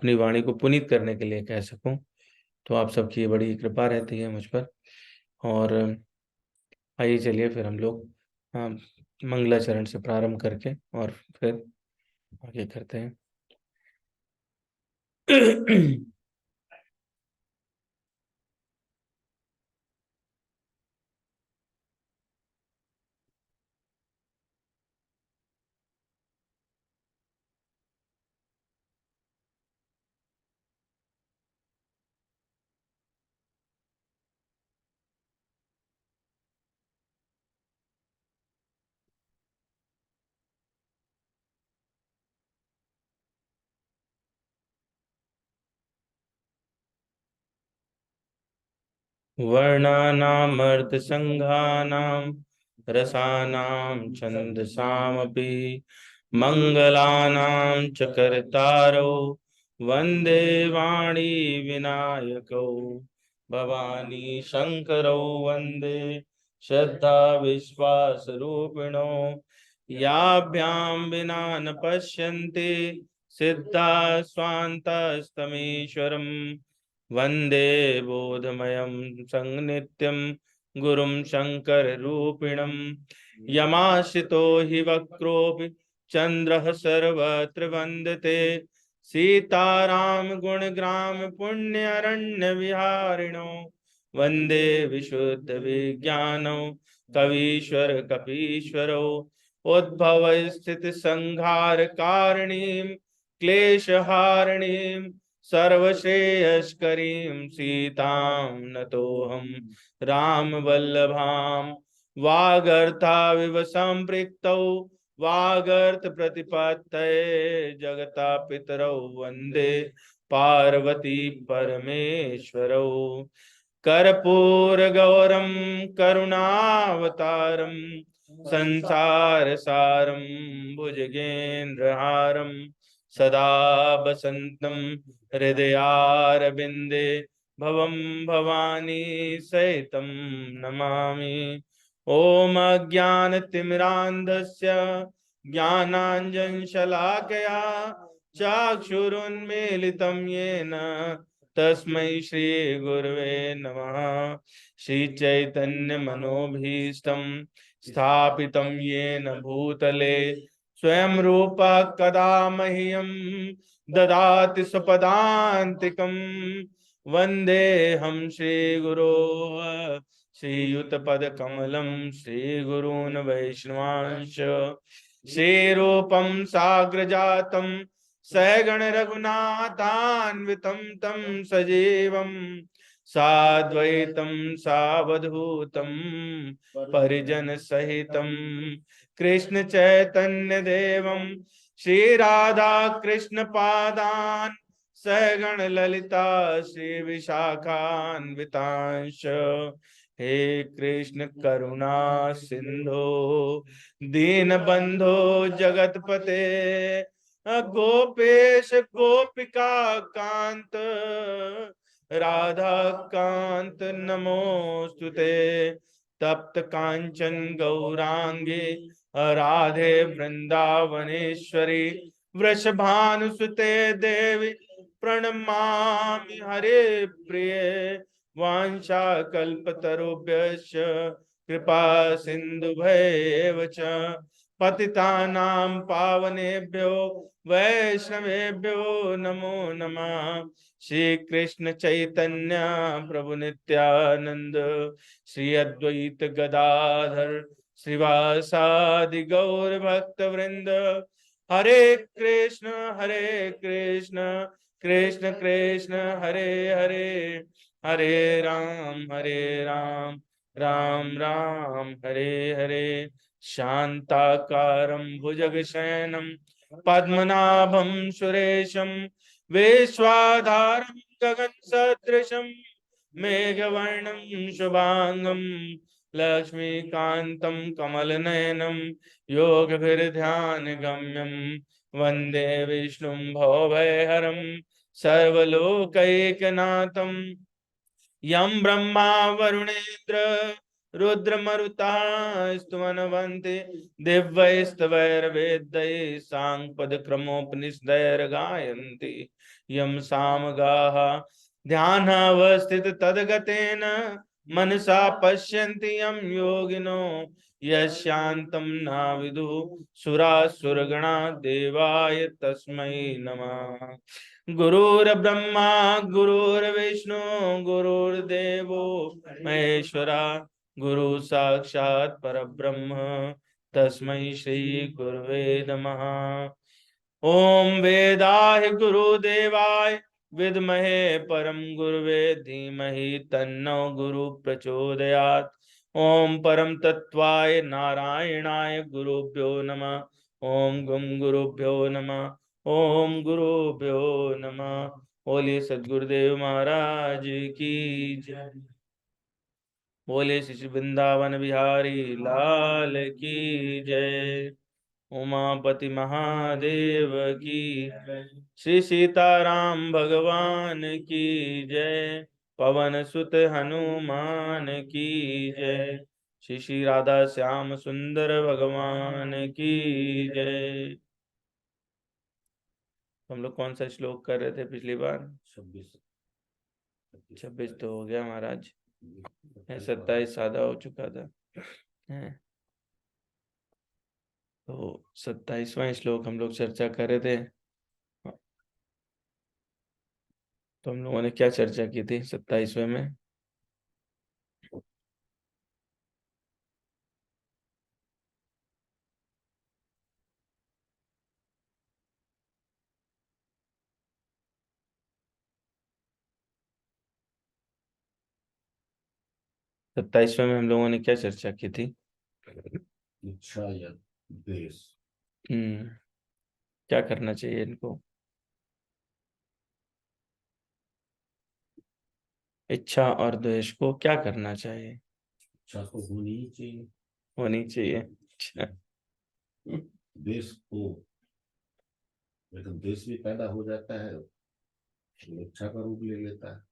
अपनी वाणी को पुनीत करने के लिए कह सकूं। तो आप सबकी बड़ी कृपा रहती है मुझ पर। और आइए चलिए फिर हम लोग मंगलाचरण से प्रारंभ करके और फिर आगे करते हैं। वर्णानामर्थसङ्घानां रसानां छन्दसामपि मङ्गलानां च कर्तारौ वन्दे वाणी विनायकौ भवानी शङ्करौ वन्दे श्रद्धा विश्वासरूपिणौ याभ्यां विना न पश्यन्ति सिद्धाः स्वान्तस्तमीश्वरम् वन्दे बोधमयं संनित्यं गुरुं शङ्कररूपिणं यमाश्रितो हि वक्रोऽपि चन्द्रः सर्वत्र वन्दते सीताराम गुणग्राम पुण्यरण्यविहारिणो वन्दे विशुद्धविज्ञानौ कवीश्वर कपीश्वरौ उद्भवस्थितिसंहारकारिणीं क्लेशहारिणीं सर्वश्रेयस्करीं सीतां नतोऽहं रामवल्लभां वागर्थाविव सम्पृक्तौ वागर्थ प्रतिपत्तये जगता पितरौ वन्दे पार्वती परमेश्वरौ कर्पूरगौरं करुणावतारं संसारसारं भुजगेन्द्रहारं सदा वसन्तं हृदयारविन्दे भवं भवानी सहितं नमामि। ॐ अज्ञानतिमिरान्धस्य ज्ञानाञ्जनशलाकया चाक्षुरुन्मीलितं येन तस्मै श्रीगुरवे नमः। श्रीचैतन्यमनोभीष्टं स्थापितं येन भूतले स्वयं रूपा कदा मह्यं ददाति स्वपदान्तिकं वन्देऽहं श्रीगुरो श्रीयुतपदकमलं श्रीगुरून् वैष्णवांश श्रीरूपं साग्रजातं सहगण रघुनाथान्वितं तं सजीवं साद्वैतं सावधूतं परिजन सहितं कृष्ण चैतन्य देवं श्री राधा कृष्ण पादान सहगण ललिता श्री विशाखान्वितांश हे कृष्ण करुणा सिंधु दीन बंधो जगतपते गोपेश गोपिका कांत राधा कांत नमोस्तुते तप्त कांचन गौरांगे राधे वृंदावनेश्वरी वृषभानुसुते देवी प्रणमामि हरे प्रिय वाञ्छाकल्पतरुभ्यश्च कृपा सिन्धुभ्येव च पतितानां पावनेभ्यो वैष्णवेभ्यो नमो नमः। श्री कृष्ण चैतन्य प्रभु नित्यानंद श्री अद्वैत गदाधर श्रीवासादि गौर भक्त वृंद हरे कृष्ण कृष्ण कृष्ण हरे हरे हरे राम राम राम हरे हरे शांताकारं भुजगशयनं पद्मनाभं सुरेशं विश्वाधारं गगनसदृशं मेघवर्णं शुभांगं लक्ष्मीकान्तं कमलनयनं योगभिर्ध्यानगम्यं वन्दे विष्णुं भवभयहरं सर्वलोकैकनाथं यं ब्रह्मा वरुणेन्द्र रुद्रमरुतः स्तुवन्वन्ति दिव्यैस्तवैर्वेदैः साङ्गपदक्रमोपनिषदैर्गायन्ति यम सामगाः ध्यानावस्थित तद्गतेन मनसा पश्यन्ति यम योगिनो यशान्तं न विदुः सुरासुरगणा देवाय तस्मै नमः। गुरुर्ब्रह्मा गुरुर्विष्णु गुरुर्देवो महेश्वरा गुरु साक्षात् परब्रह्म तस्मै श्री गुरुवे नमः। ओम वेदाय गुरुदेवाय विद्महे परम गुरुवे धीमहि तन्नो गुरु प्रचोदयात्। ओम परम तत्वाय नारायणाय गुरुभ्यो नमः। ओम गुम गुरुभ्यो नमः। ओम गुरुभ्यो नमः। बोलिए सद्गुरुदेव महाराज की जय। बोले श्री वृंदावन बिहारी लाल की जय। उमापति महादेव की जय। श्री सीताराम भगवान की जय। पवन सुत हनुमान की जय। श्री श्री राधा श्याम सुंदर भगवान की जय। हम लोग कौन सा श्लोक कर रहे थे पिछली बार? 26 तो हो गया महाराज, 27 सादा हो चुका था है। तो 27वां श्लोक हम लोग चर्चा कर रहे थे। तो हम लोगों ने क्या चर्चा की थी 27वें में? सत्ताईसवें में हम लोगों ने क्या चर्चा की थी? इच्छा या द्वेष। क्या करना चाहिए इनको? इच्छा और द्वेष को क्या करना चाहिए? इच्छा तो होनी ही चाहिए, होनी चाहिए। द्वेष को, लेकिन द्वेष भी पैदा हो जाता है, इच्छा का रूप ले लेता है।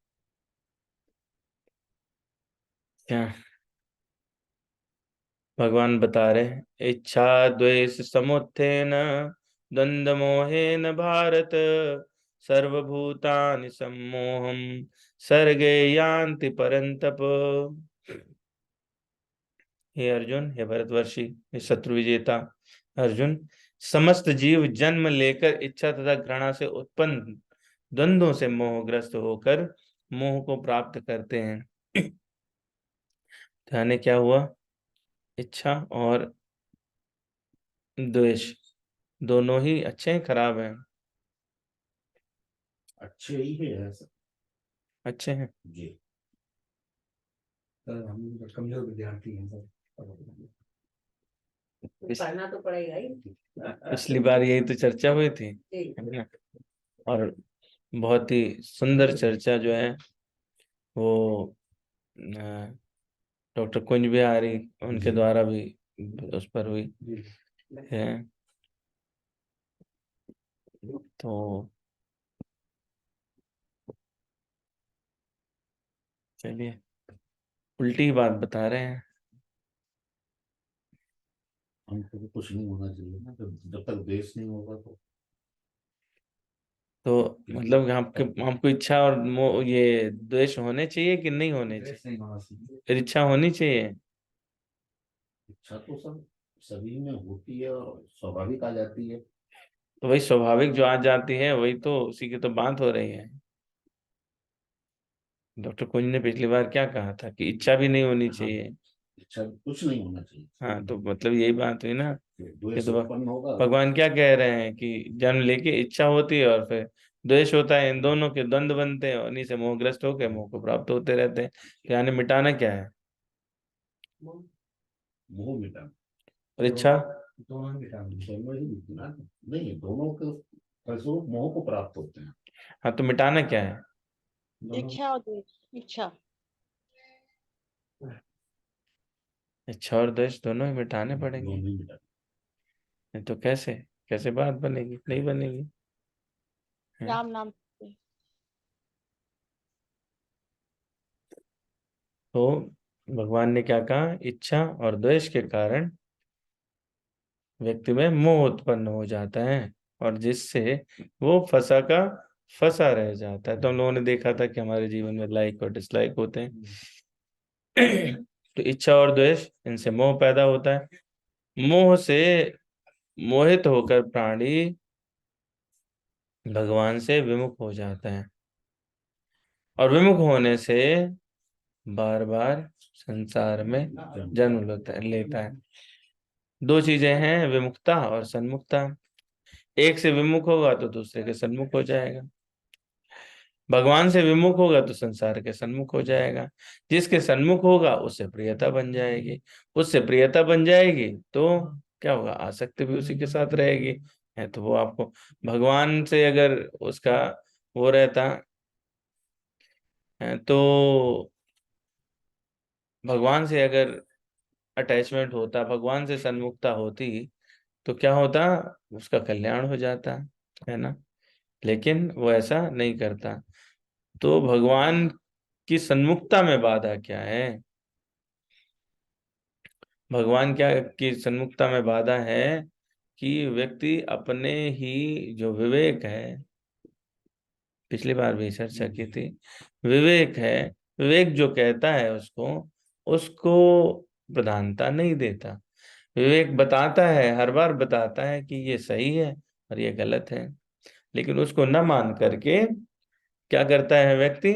क्या भगवान बता रहे हैं? इच्छा द्वेष समुत्थेन द्वंद्व मोहेन भारत सर्वभूतानि सम्मोहम सर्गे यान्ति परंतप। हे अर्जुन, हे भरतवर्षी, हे शत्रु विजेता अर्जुन, समस्त जीव जन्म लेकर इच्छा तथा घृणा से उत्पन्न द्वंद्वों से मोहग्रस्त होकर मोह को प्राप्त करते हैं। ध्यान क्या हुआ? इच्छा और द्वेष दोनों ही अच्छे हैं खराब हैं? अच्छे ही है सब। अच्छे हैं जी। सर हम कमजोर विद्यार्थी हैं सर, पढ़ना तो पड़ेगा ही। पिछली बार यही तो चर्चा हुई थी, है ना? और बहुत ही सुंदर चर्चा जो है वो डॉक्टर कुंज बिहारी उनके द्वारा भी उस पर हुई है। तो चलिए, उल्टी बात बता रहे हैं। हमको तो कुछ नहीं होना चाहिए ना, जब तक द्वेष नहीं होगा तो मतलब हमको इच्छा और ये द्वेष होने चाहिए कि नहीं होने चाहिए? फिर इच्छा होनी चाहिए। इच्छा तो सब सभी में होती है और स्वाभाविक आ जाती है। तो वही स्वाभाविक जो आ जाती है वही तो, उसी की तो बात हो रही है। डॉक्टर कुंज ने पिछली बार क्या कहा था कि इच्छा भी नहीं होनी चाहिए। इच्छा कुछ नहीं होना चाहिए। हाँ, तो मतलब यही बात हुई ना कि द्वेष तो उत्पन्न होगा। भगवान क्या कह रहे हैं कि जन्म लेके इच्छा होती है और फिर द्वेष होता है, इन दोनों के द्वंद्व बनते हैं और इन्हीं से मोहग्रस्त होकर मोह को प्राप्त होते रहते हैं। तो यानी मिटाना क्या है? मोह मिटाना और इच्छा? दोनों मिटाना, दोनों ही मिटाना नहीं, दोनों के फलस्वरूप मोह को प्राप्त होते हैं। हाँ, तो मिटाना क्या है? इच्छा और द्वेष। इच्छा इच्छा और द्वेष दोनों ही मिटाने पड़ेंगे। दोनों ही मिटाना। नहीं तो कैसे कैसे बात बनेगी? नहीं बनेगी। राम नाम से। तो भगवान ने क्या कहा? इच्छा और द्वेष के कारण व्यक्ति में मोह उत्पन्न हो जाता है और जिससे वो फंसा का फंसा रह जाता है। तो हम लोगों ने देखा था कि हमारे जीवन में लाइक और डिसलाइक होते हैं। तो इच्छा और द्वेष, इनसे मोह पैदा होता है। मोह से मोहित होकर प्राणी भगवान से विमुख हो जाता है, और विमुख होने से बार बार संसार में जन्म लेता है। दो चीजें हैं, विमुखता और सन्मुखता। एक से विमुख होगा तो दूसरे के सन्मुख हो जाएगा। भगवान से विमुख होगा तो संसार के सन्मुख हो जाएगा। जिसके सन्मुख होगा उससे प्रियता बन जाएगी। उससे प्रियता बन जाएगी तो क्या होगा, आसक्ति भी उसी के साथ रहेगी। है तो वो आपको भगवान से अगर उसका वो रहता है, तो भगवान से अगर अटैचमेंट होता, भगवान से सन्मुखता होती, तो क्या होता, उसका कल्याण हो जाता, है ना। लेकिन वो ऐसा नहीं करता। तो भगवान की सन्मुखता में बाधा क्या है? भगवान क्या की सन्मुखता में बाधा है कि व्यक्ति अपने ही जो विवेक है, पिछली बार भी चर्चा की थी, विवेक है, विवेक जो कहता है उसको उसको प्रधानता नहीं देता। विवेक बताता है, हर बार बताता है कि ये सही है और ये गलत है, लेकिन उसको न मान करके क्या करता है व्यक्ति,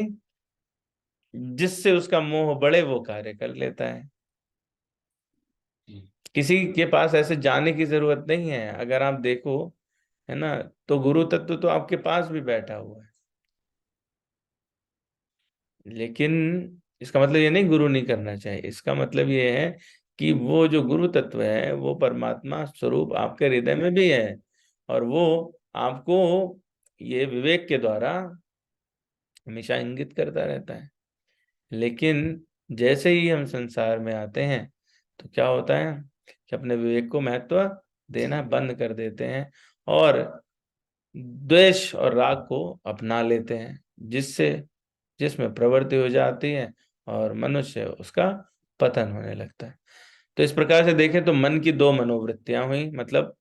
जिससे उसका मोह बढ़े वो कार्य कर लेता है। किसी के पास ऐसे जाने की जरूरत नहीं है। अगर आप देखो, है ना, तो गुरु तत्व तो आपके पास भी बैठा हुआ है। लेकिन इसका मतलब ये नहीं गुरु नहीं करना चाहिए। इसका मतलब ये है कि वो जो गुरु तत्व है वो परमात्मा स्वरूप आपके हृदय में भी है, और वो आपको ये विवेक के द्वारा हमेशा इंगित करता रहता है। लेकिन जैसे ही हम संसार में आते हैं तो क्या होता है कि अपने विवेक को महत्व देना बंद कर देते हैं, और द्वेष और राग को अपना लेते हैं, जिससे जिसमें प्रवृत्ति हो जाती है और मनुष्य उसका पतन होने लगता है। तो इस प्रकार से देखें तो मन की दो मनोवृत्तियां हुई, मतलब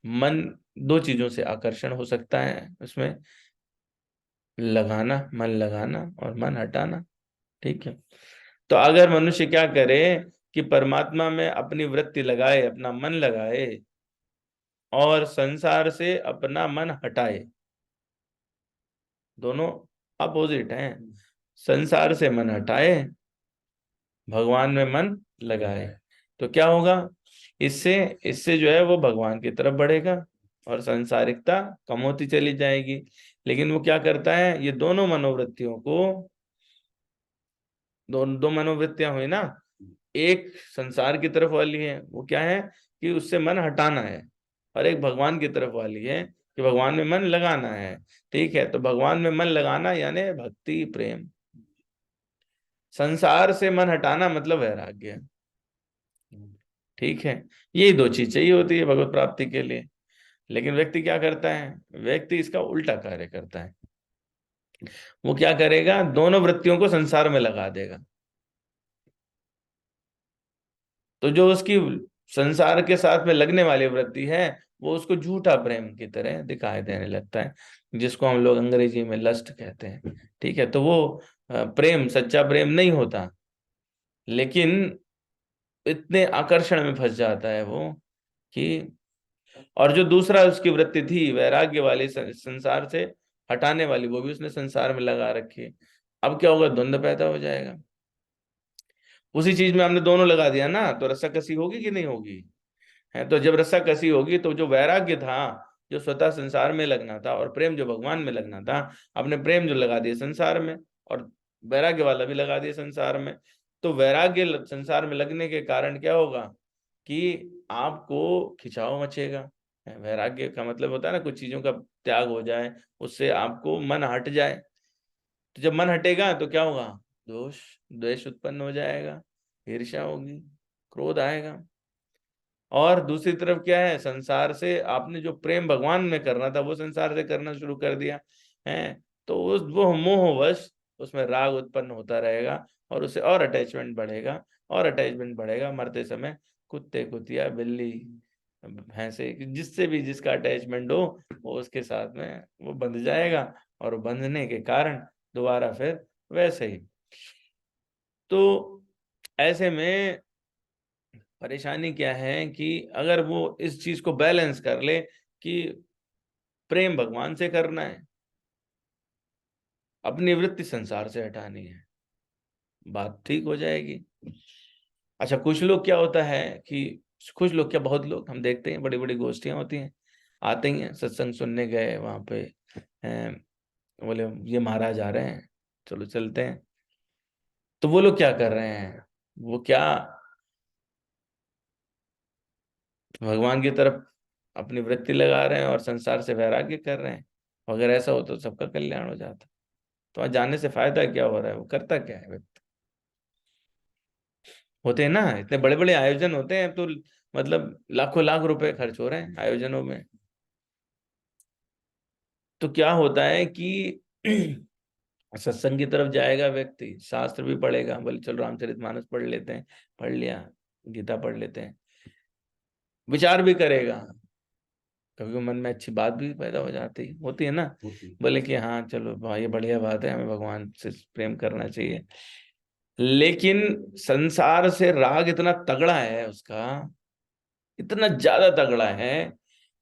मन दो चीजों से आकर्षण हो सकता है उसमें, लगाना, मन लगाना और मन हटाना। ठीक है। तो अगर मनुष्य क्या करे कि परमात्मा में अपनी वृत्ति लगाए, अपना मन लगाए, और संसार से अपना मन हटाए, दोनों अपोजिट हैं। संसार से मन हटाए, भगवान में मन लगाए, तो क्या होगा, इससे इससे जो है वो भगवान की तरफ बढ़ेगा और सांसारिकता कम होती चली जाएगी। लेकिन वो क्या करता है, ये दोनों मनोवृत्तियों को, दो मनोवृत्तियां हुई ना, एक संसार की तरफ वाली है, वो क्या है कि उससे मन हटाना है, और एक भगवान की तरफ वाली है कि भगवान में मन लगाना है। ठीक है। तो भगवान में मन लगाना यानी भक्ति प्रेम, संसार से मन हटाना मतलब वैराग्य। ठीक है। यही दो चीज चाहिए होती है भगवत प्राप्ति के लिए। लेकिन व्यक्ति क्या करता है, व्यक्ति इसका उल्टा कार्य करता है। वो क्या करेगा, दोनों वृत्तियों को संसार में लगा देगा। तो जो उसकी संसार के साथ में लगने वाली वृत्ति है वो उसको झूठा प्रेम की तरह दिखाई देने लगता है, जिसको हम लोग अंग्रेजी में लस्ट कहते हैं। ठीक है। तो वो प्रेम, सच्चा प्रेम नहीं होता, लेकिन इतने आकर्षण में फंस जाता है वो कि, और जो दूसरा उसकी वृत्ति थी वैराग्य वाली, संसार से हटाने वाली, वो भी उसने संसार में लगा रखी है। अब क्या होगा, द्वंद्व पैदा हो जाएगा। उसी चीज में हमने दोनों लगा दिया ना, तो रस्साकसी होगी कि नहीं होगी? है। तो जब रस्साकसी होगी तो जो वैराग्य था, जो स्वतः संसार में लगना था, और प्रेम जो भगवान में लगना था, अपने प्रेम जो लगा दिए संसार में, और वैराग्य वाला भी लगा दिए संसार में। तो वैराग्य संसार में लगने के कारण क्या होगा कि आपको खिंचाव मचेगा। वैराग्य का मतलब होता है ना, कुछ चीजों का त्याग हो जाए, उससे आपको मन हट जाए। तो जब मन हटेगा तो क्या होगा, दोष द्वेष उत्पन्न हो जाएगा, ईर्ष्या होगी, क्रोध आएगा। और दूसरी तरफ क्या है, संसार से आपने जो प्रेम भगवान में करना था वो संसार से करना शुरू कर दिया है, तो उस वो मोहवश उसमें राग उत्पन्न होता रहेगा, और उससे और अटैचमेंट बढ़ेगा, और अटैचमेंट बढ़ेगा। मरते समय कुत्ते, कुतिया, बिल्ली, भैंसे, जिससे भी जिसका अटैचमेंट हो वो उसके साथ में वो बंध जाएगा, और बंधने के कारण दोबारा फिर वैसे ही। तो ऐसे में परेशानी क्या है कि अगर वो इस चीज को बैलेंस कर ले कि प्रेम भगवान से करना है, अपनी वृत्ति संसार से हटानी है, बात ठीक हो जाएगी। अच्छा, कुछ लोग क्या होता है कि कुछ लोग क्या, बहुत लोग हम देखते हैं, बड़ी बड़ी गोष्ठियां होती हैं, आते ही हैं, सत्संग सुनने गए वहां पे, बोले ये महाराज आ रहे हैं, चलो चलते हैं। तो वो लोग क्या कर रहे हैं, वो क्या भगवान की तरफ अपनी वृत्ति लगा रहे हैं और संसार से वैराग्य कर रहे हैं। अगर ऐसा हो तो सबका कल्याण हो जाता। तो वहां जाने से फायदा क्या हो रहा है, वो करता क्या है व्यक्ति। होते हैं ना, इतने बड़े बड़े आयोजन होते हैं, तो मतलब लाखों लाख रुपए खर्च हो रहे हैं आयोजनों में। तो क्या होता है कि सत्संग की तरफ जाएगा व्यक्ति, शास्त्र भी पढ़ेगा, बोले चलो रामचरितमानस पढ़ लेते हैं, पढ़ लिया, गीता पढ़ लेते हैं, विचार भी करेगा, कभी कभी मन में अच्छी बात भी पैदा हो जाती होती है ना, बोले कि हाँ चलो भाई ये बढ़िया बात है, हमें भगवान से प्रेम करना चाहिए। लेकिन संसार से राग इतना तगड़ा है उसका, इतना ज्यादा तगड़ा है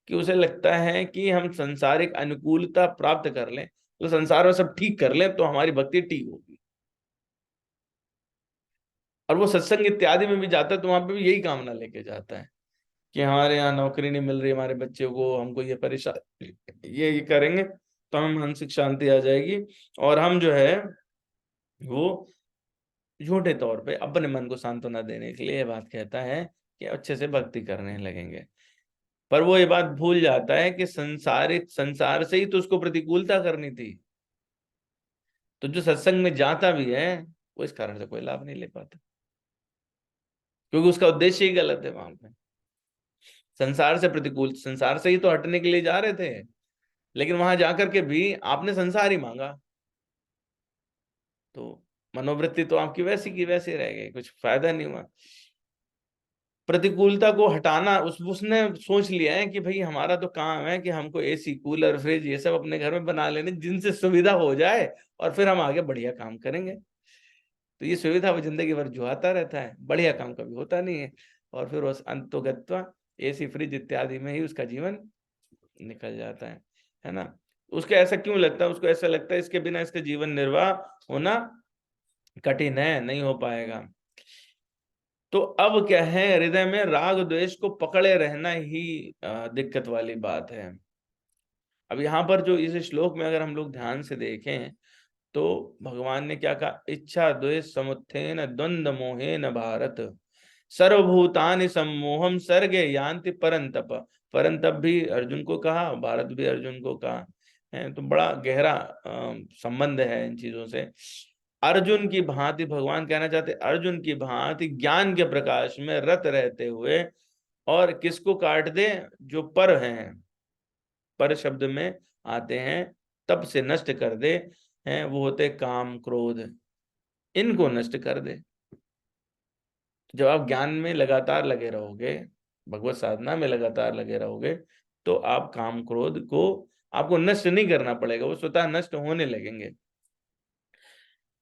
कि उसे लगता है कि हम संसारिक अनुकूलता प्राप्त कर लें, तो संसार में सब ठीक कर लें तो हमारी भक्ति ठीक होगी। और वो सत्संग इत्यादि में भी जाता है तो वहां पे भी यही कामना लेके जाता है कि हमारे यहाँ नौकरी नहीं मिल रही, हमारे बच्चे को, हमको ये परेशान, ये करेंगे तो हमें मानसिक शांति आ जाएगी, और हम जो है वो झूठे तौर पे अपने मन को सांत्वना देने के लिए ये बात कहता है कि अच्छे से भक्ति करने लगेंगे। पर वो ये बात भूल जाता है कि संसार से ही तो उसको प्रतिकूलता करनी थी। तो जो सत्संग में जाता भी है वो इस कारण से कोई लाभ नहीं ले पाता, क्योंकि उसका उद्देश्य ही गलत है। वहां पे संसार से प्रतिकूल, संसार से ही तो हटने के लिए जा रहे थे, लेकिन वहां जाकर के भी आपने संसार ही मांगा, तो मनोवृत्ति तो आपकी वैसी की वैसी रह गई, कुछ फायदा नहीं हुआ। प्रतिकूलता को हटाना, उसने सोच लिया है कि भाई हमारा तो काम है कि हमको एसी कूलर फ्रिज ये सब अपने घर में बना लेने, जिनसे सुविधा हो जाए और फिर हम आगे बढ़िया काम करेंगे। तो ये सुविधा वो जिंदगी भर जुआता रहता है, बढ़िया काम कभी होता नहीं है, और फिर उस अंतोगत्वा एसी फ्रिज इत्यादि में ही उसका जीवन निकल जाता है ना। उसको ऐसा क्यों लगता है, उसको ऐसा लगता है इसके बिना इसका जीवन निर्वाह होना कठिन है, नहीं हो पाएगा। तो अब क्या है, हृदय में राग द्वेष को पकड़े रहना ही दिक्कत वाली बात है। अब यहाँ पर जो इस श्लोक में अगर हम लोग ध्यान से देखें तो भगवान ने क्या कहा, इच्छा द्वेष समुत्थेन द्वंद्व मोहेन भारत सर्वभूतानि सम्मोहम सर्गे यान्ति परंतप। परंतप भी अर्जुन को कहा, भारत भी अर्जुन को कहा है, तो बड़ा गहरा संबंध है इन चीजों से। अर्जुन की भांति भगवान कहना चाहते, अर्जुन की भांति ज्ञान के प्रकाश में रत रहते हुए, और किसको काट दे, जो पर हैं, पर शब्द में आते हैं तब से नष्ट कर दे, हैं वो होते काम क्रोध, इनको नष्ट कर दे। जब आप ज्ञान में लगातार लगे रहोगे, भगवत साधना में लगातार लगे रहोगे, तो आप काम क्रोध को आपको नष्ट नहीं करना पड़ेगा, वो स्वतः नष्ट होने लगेंगे।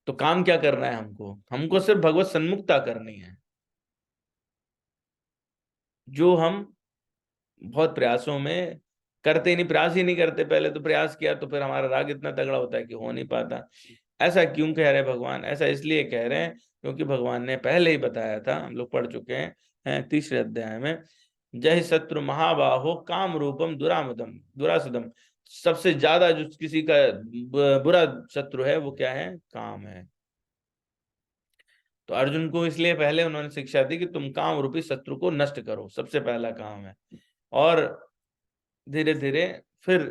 तो काम क्या करना है हमको, हमको सिर्फ भगवत सन्मुखता करनी है, जो हम बहुत प्रयासों में करते ही नहीं, प्रयास ही नहीं करते। पहले तो प्रयास किया तो फिर हमारा राग इतना तगड़ा होता है कि हो नहीं पाता। ऐसा क्यों कह रहे हैं भगवान, ऐसा इसलिए कह रहे हैं क्योंकि भगवान ने पहले ही बताया था, हम लोग पढ़ चुके हैं तीसरे अध्याय में, जय शत्रु महाबाहो काम रूपम दुरामदम दुरासदम। सबसे ज्यादा जो किसी का बुरा शत्रु है वो क्या है, काम है। तो अर्जुन को इसलिए पहले उन्होंने शिक्षा दी कि तुम काम रूपी शत्रु को नष्ट करो, सबसे पहला काम है। और धीरे धीरे फिर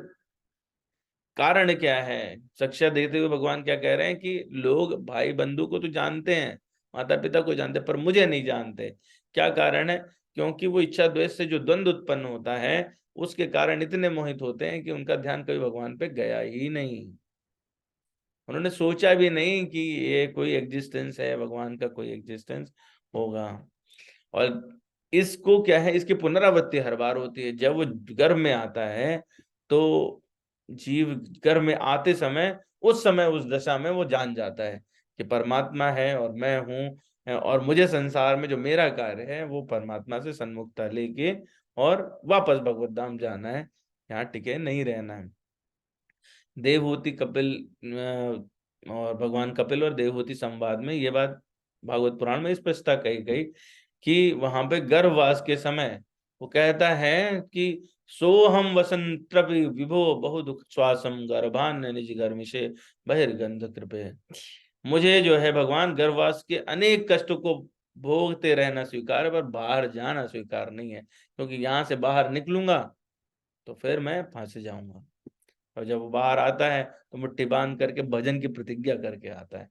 कारण क्या है, शिक्षा देते हुए भगवान क्या कह रहे हैं कि लोग भाई बंधु को तो जानते हैं, माता पिता को जानते हैं, पर मुझे नहीं जानते। क्या कारण है, क्योंकि वो इच्छा द्वेष से जो द्वंद्व उत्पन्न होता है उसके कारण इतने मोहित होते हैं कि उनका ध्यान कभी भगवान पे गया ही नहीं। उन्होंने सोचा भी नहीं कि ये कोई एग्जिस्टेंस है, भगवान का कोई एग्जिस्टेंस होगा। और इसको क्या है, इसकी पुनरावृत्ति हर बार होती है। जब वो गर्भ में आता है तो जीव गर्भ में आते समय उस समय उस दशा में वो जान जाता है कि परमात्मा है और मैं हूँ, और मुझे संसार में जो मेरा कार्य है वो परमात्मा से सन्मुखता लेके और वापस भगवत धाम जाना है, यहाँ टिके नहीं रहना है। देवहूति कपिल और भगवान कपिल और देवहूति संवाद में ये बात भागवत पुराण में स्पष्टता कही गई कि वहां पे गर्भवास के समय वो कहता है कि सोहम वसंत्रपि विभो बहु दुख श्वासम गर्भान निज गर्मिशे बहिर्गंध कृपे। मुझे जो है भगवान गर्भवास के अनेक कष्टों को भोगते रहना स्वीकार है, पर बाहर जाना स्वीकार नहीं है, क्योंकि यहाँ से बाहर निकलूंगा तो फिर मैं फंस जाऊंगा। और जब वो बाहर आता है तो मुट्ठी बांध करके भजन की प्रतिज्ञा करके आता है।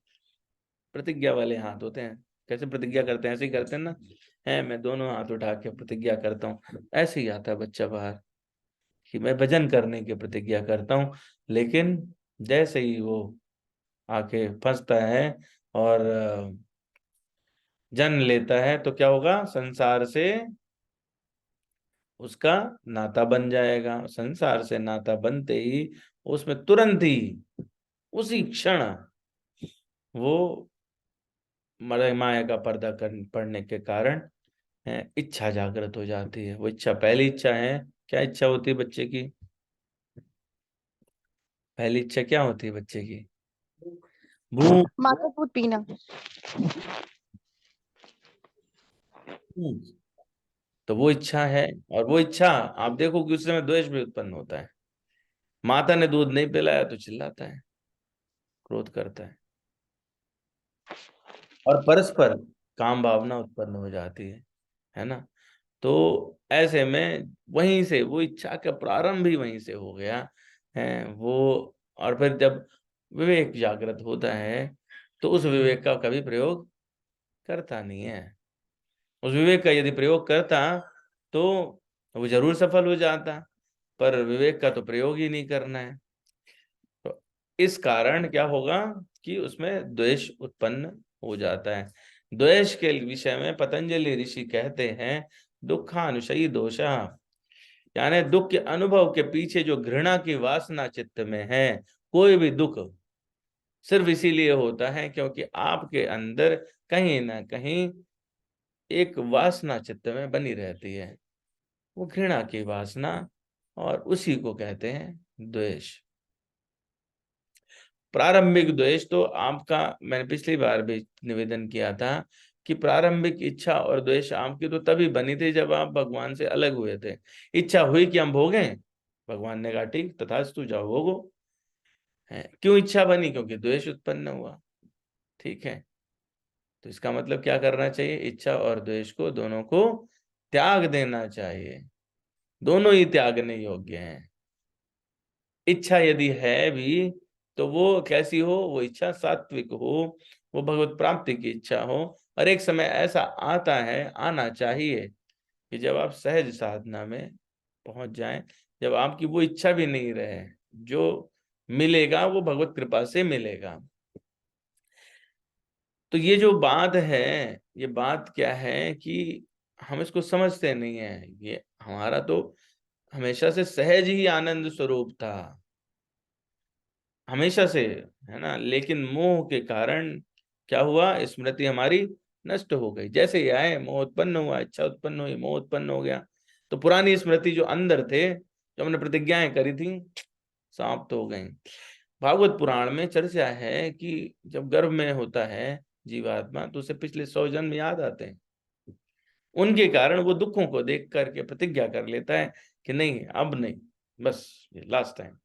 प्रतिज्ञा वाले हाथ होते हैं, कैसे प्रतिज्ञा करते हैं, ऐसे ही करते हैं ना, है मैं दोनों हाथ उठा के प्रतिज्ञा करता हूँ, ऐसे ही आता है बच्चा बाहर कि मैं भजन करने की प्रतिज्ञा करता हूँ। लेकिन जैसे ही वो आके फंसता है और जन्म लेता है तो क्या होगा, संसार से उसका नाता बन जाएगा। संसार से नाता बनते ही उसमें तुरंत ही उसी क्षण वो माया का पर्दा पड़ने के कारण इच्छा जागृत हो जाती है। वो इच्छा, पहली इच्छा है, क्या इच्छा होती है बच्चे की? पहली इच्छा क्या होती है बच्चे की? भूख। माँ का दूध पीना। तो वो इच्छा है, और वो इच्छा आप देखो कि उस समय द्वेष भी उत्पन्न होता है। माता ने दूध नहीं पिलाया तो चिल्लाता है, क्रोध करता है, और परस्पर काम भावना उत्पन्न हो जाती है ना। तो ऐसे में वहीं से वो इच्छा का प्रारंभ ही वहीं से हो गया है वो। और फिर जब विवेक जागृत होता है तो उस विवेक का कभी प्रयोग करता नहीं है। उस विवेक का यदि प्रयोग करता तो वो जरूर सफल हो जाता, पर विवेक का तो प्रयोग ही नहीं करना है। तो इस कारण क्या होगा कि उसमें द्वेष उत्पन्न हो जाता है। द्वेष के विषय में पतंजलि ऋषि कहते हैं दुखानुशयी दोषा, यानी दुख के अनुभव के पीछे जो घृणा की वासना चित्त में है, कोई भी दुख सिर्फ इसीलिए होता है क्योंकि आपके अंदर कहीं ना कहीं एक वासना चित्त में बनी रहती है, वो घृणा की वासना, और उसी को कहते हैं द्वेष। प्रारंभिक द्वेष तो आपका, मैंने पिछली बार भी निवेदन किया था कि प्रारंभिक इच्छा और द्वेष आपकी तो तभी बनी थी जब आप भगवान से अलग हुए थे। इच्छा हुई कि हम भोगें, भगवान ने कहा ठीक तथास्तु, जाओ भोगो। है क्यों इच्छा बनी? क्योंकि द्वेष उत्पन्न हुआ। ठीक है, तो इसका मतलब क्या करना चाहिए? इच्छा और द्वेष को, दोनों को त्याग देना चाहिए। दोनों ही त्यागने योग्य हैं। इच्छा यदि है भी तो वो कैसी हो? वो इच्छा सात्विक हो, वो भगवत प्राप्ति की इच्छा हो। और एक समय ऐसा आता है, आना चाहिए, कि जब आप सहज साधना में पहुंच जाएं, जब आपकी वो इच्छा भी नहीं रहे, जो मिलेगा वो भगवत कृपा से मिलेगा। तो ये जो बात है, ये बात क्या है कि हम इसको समझते नहीं है। ये हमारा तो हमेशा से सहज ही आनंद स्वरूप था, हमेशा से, है ना। लेकिन मोह के कारण क्या हुआ? स्मृति हमारी नष्ट हो गई। जैसे ही आए मोह उत्पन्न हुआ, इच्छा उत्पन्न हुई, मोह उत्पन्न हो गया, तो पुरानी स्मृति जो अंदर थे, जो हमने प्रतिज्ञाएं करी थी, समाप्त हो गई। भागवत पुराण में चर्चा है कि जब गर्भ में होता है जीवात्मा तो उसे पिछले 100 जन्म याद आते हैं। उनके कारण वो दुखों को देख करके प्रतिज्ञा कर लेता है कि नहीं, अब नहीं, बस ये लास्ट टाइम।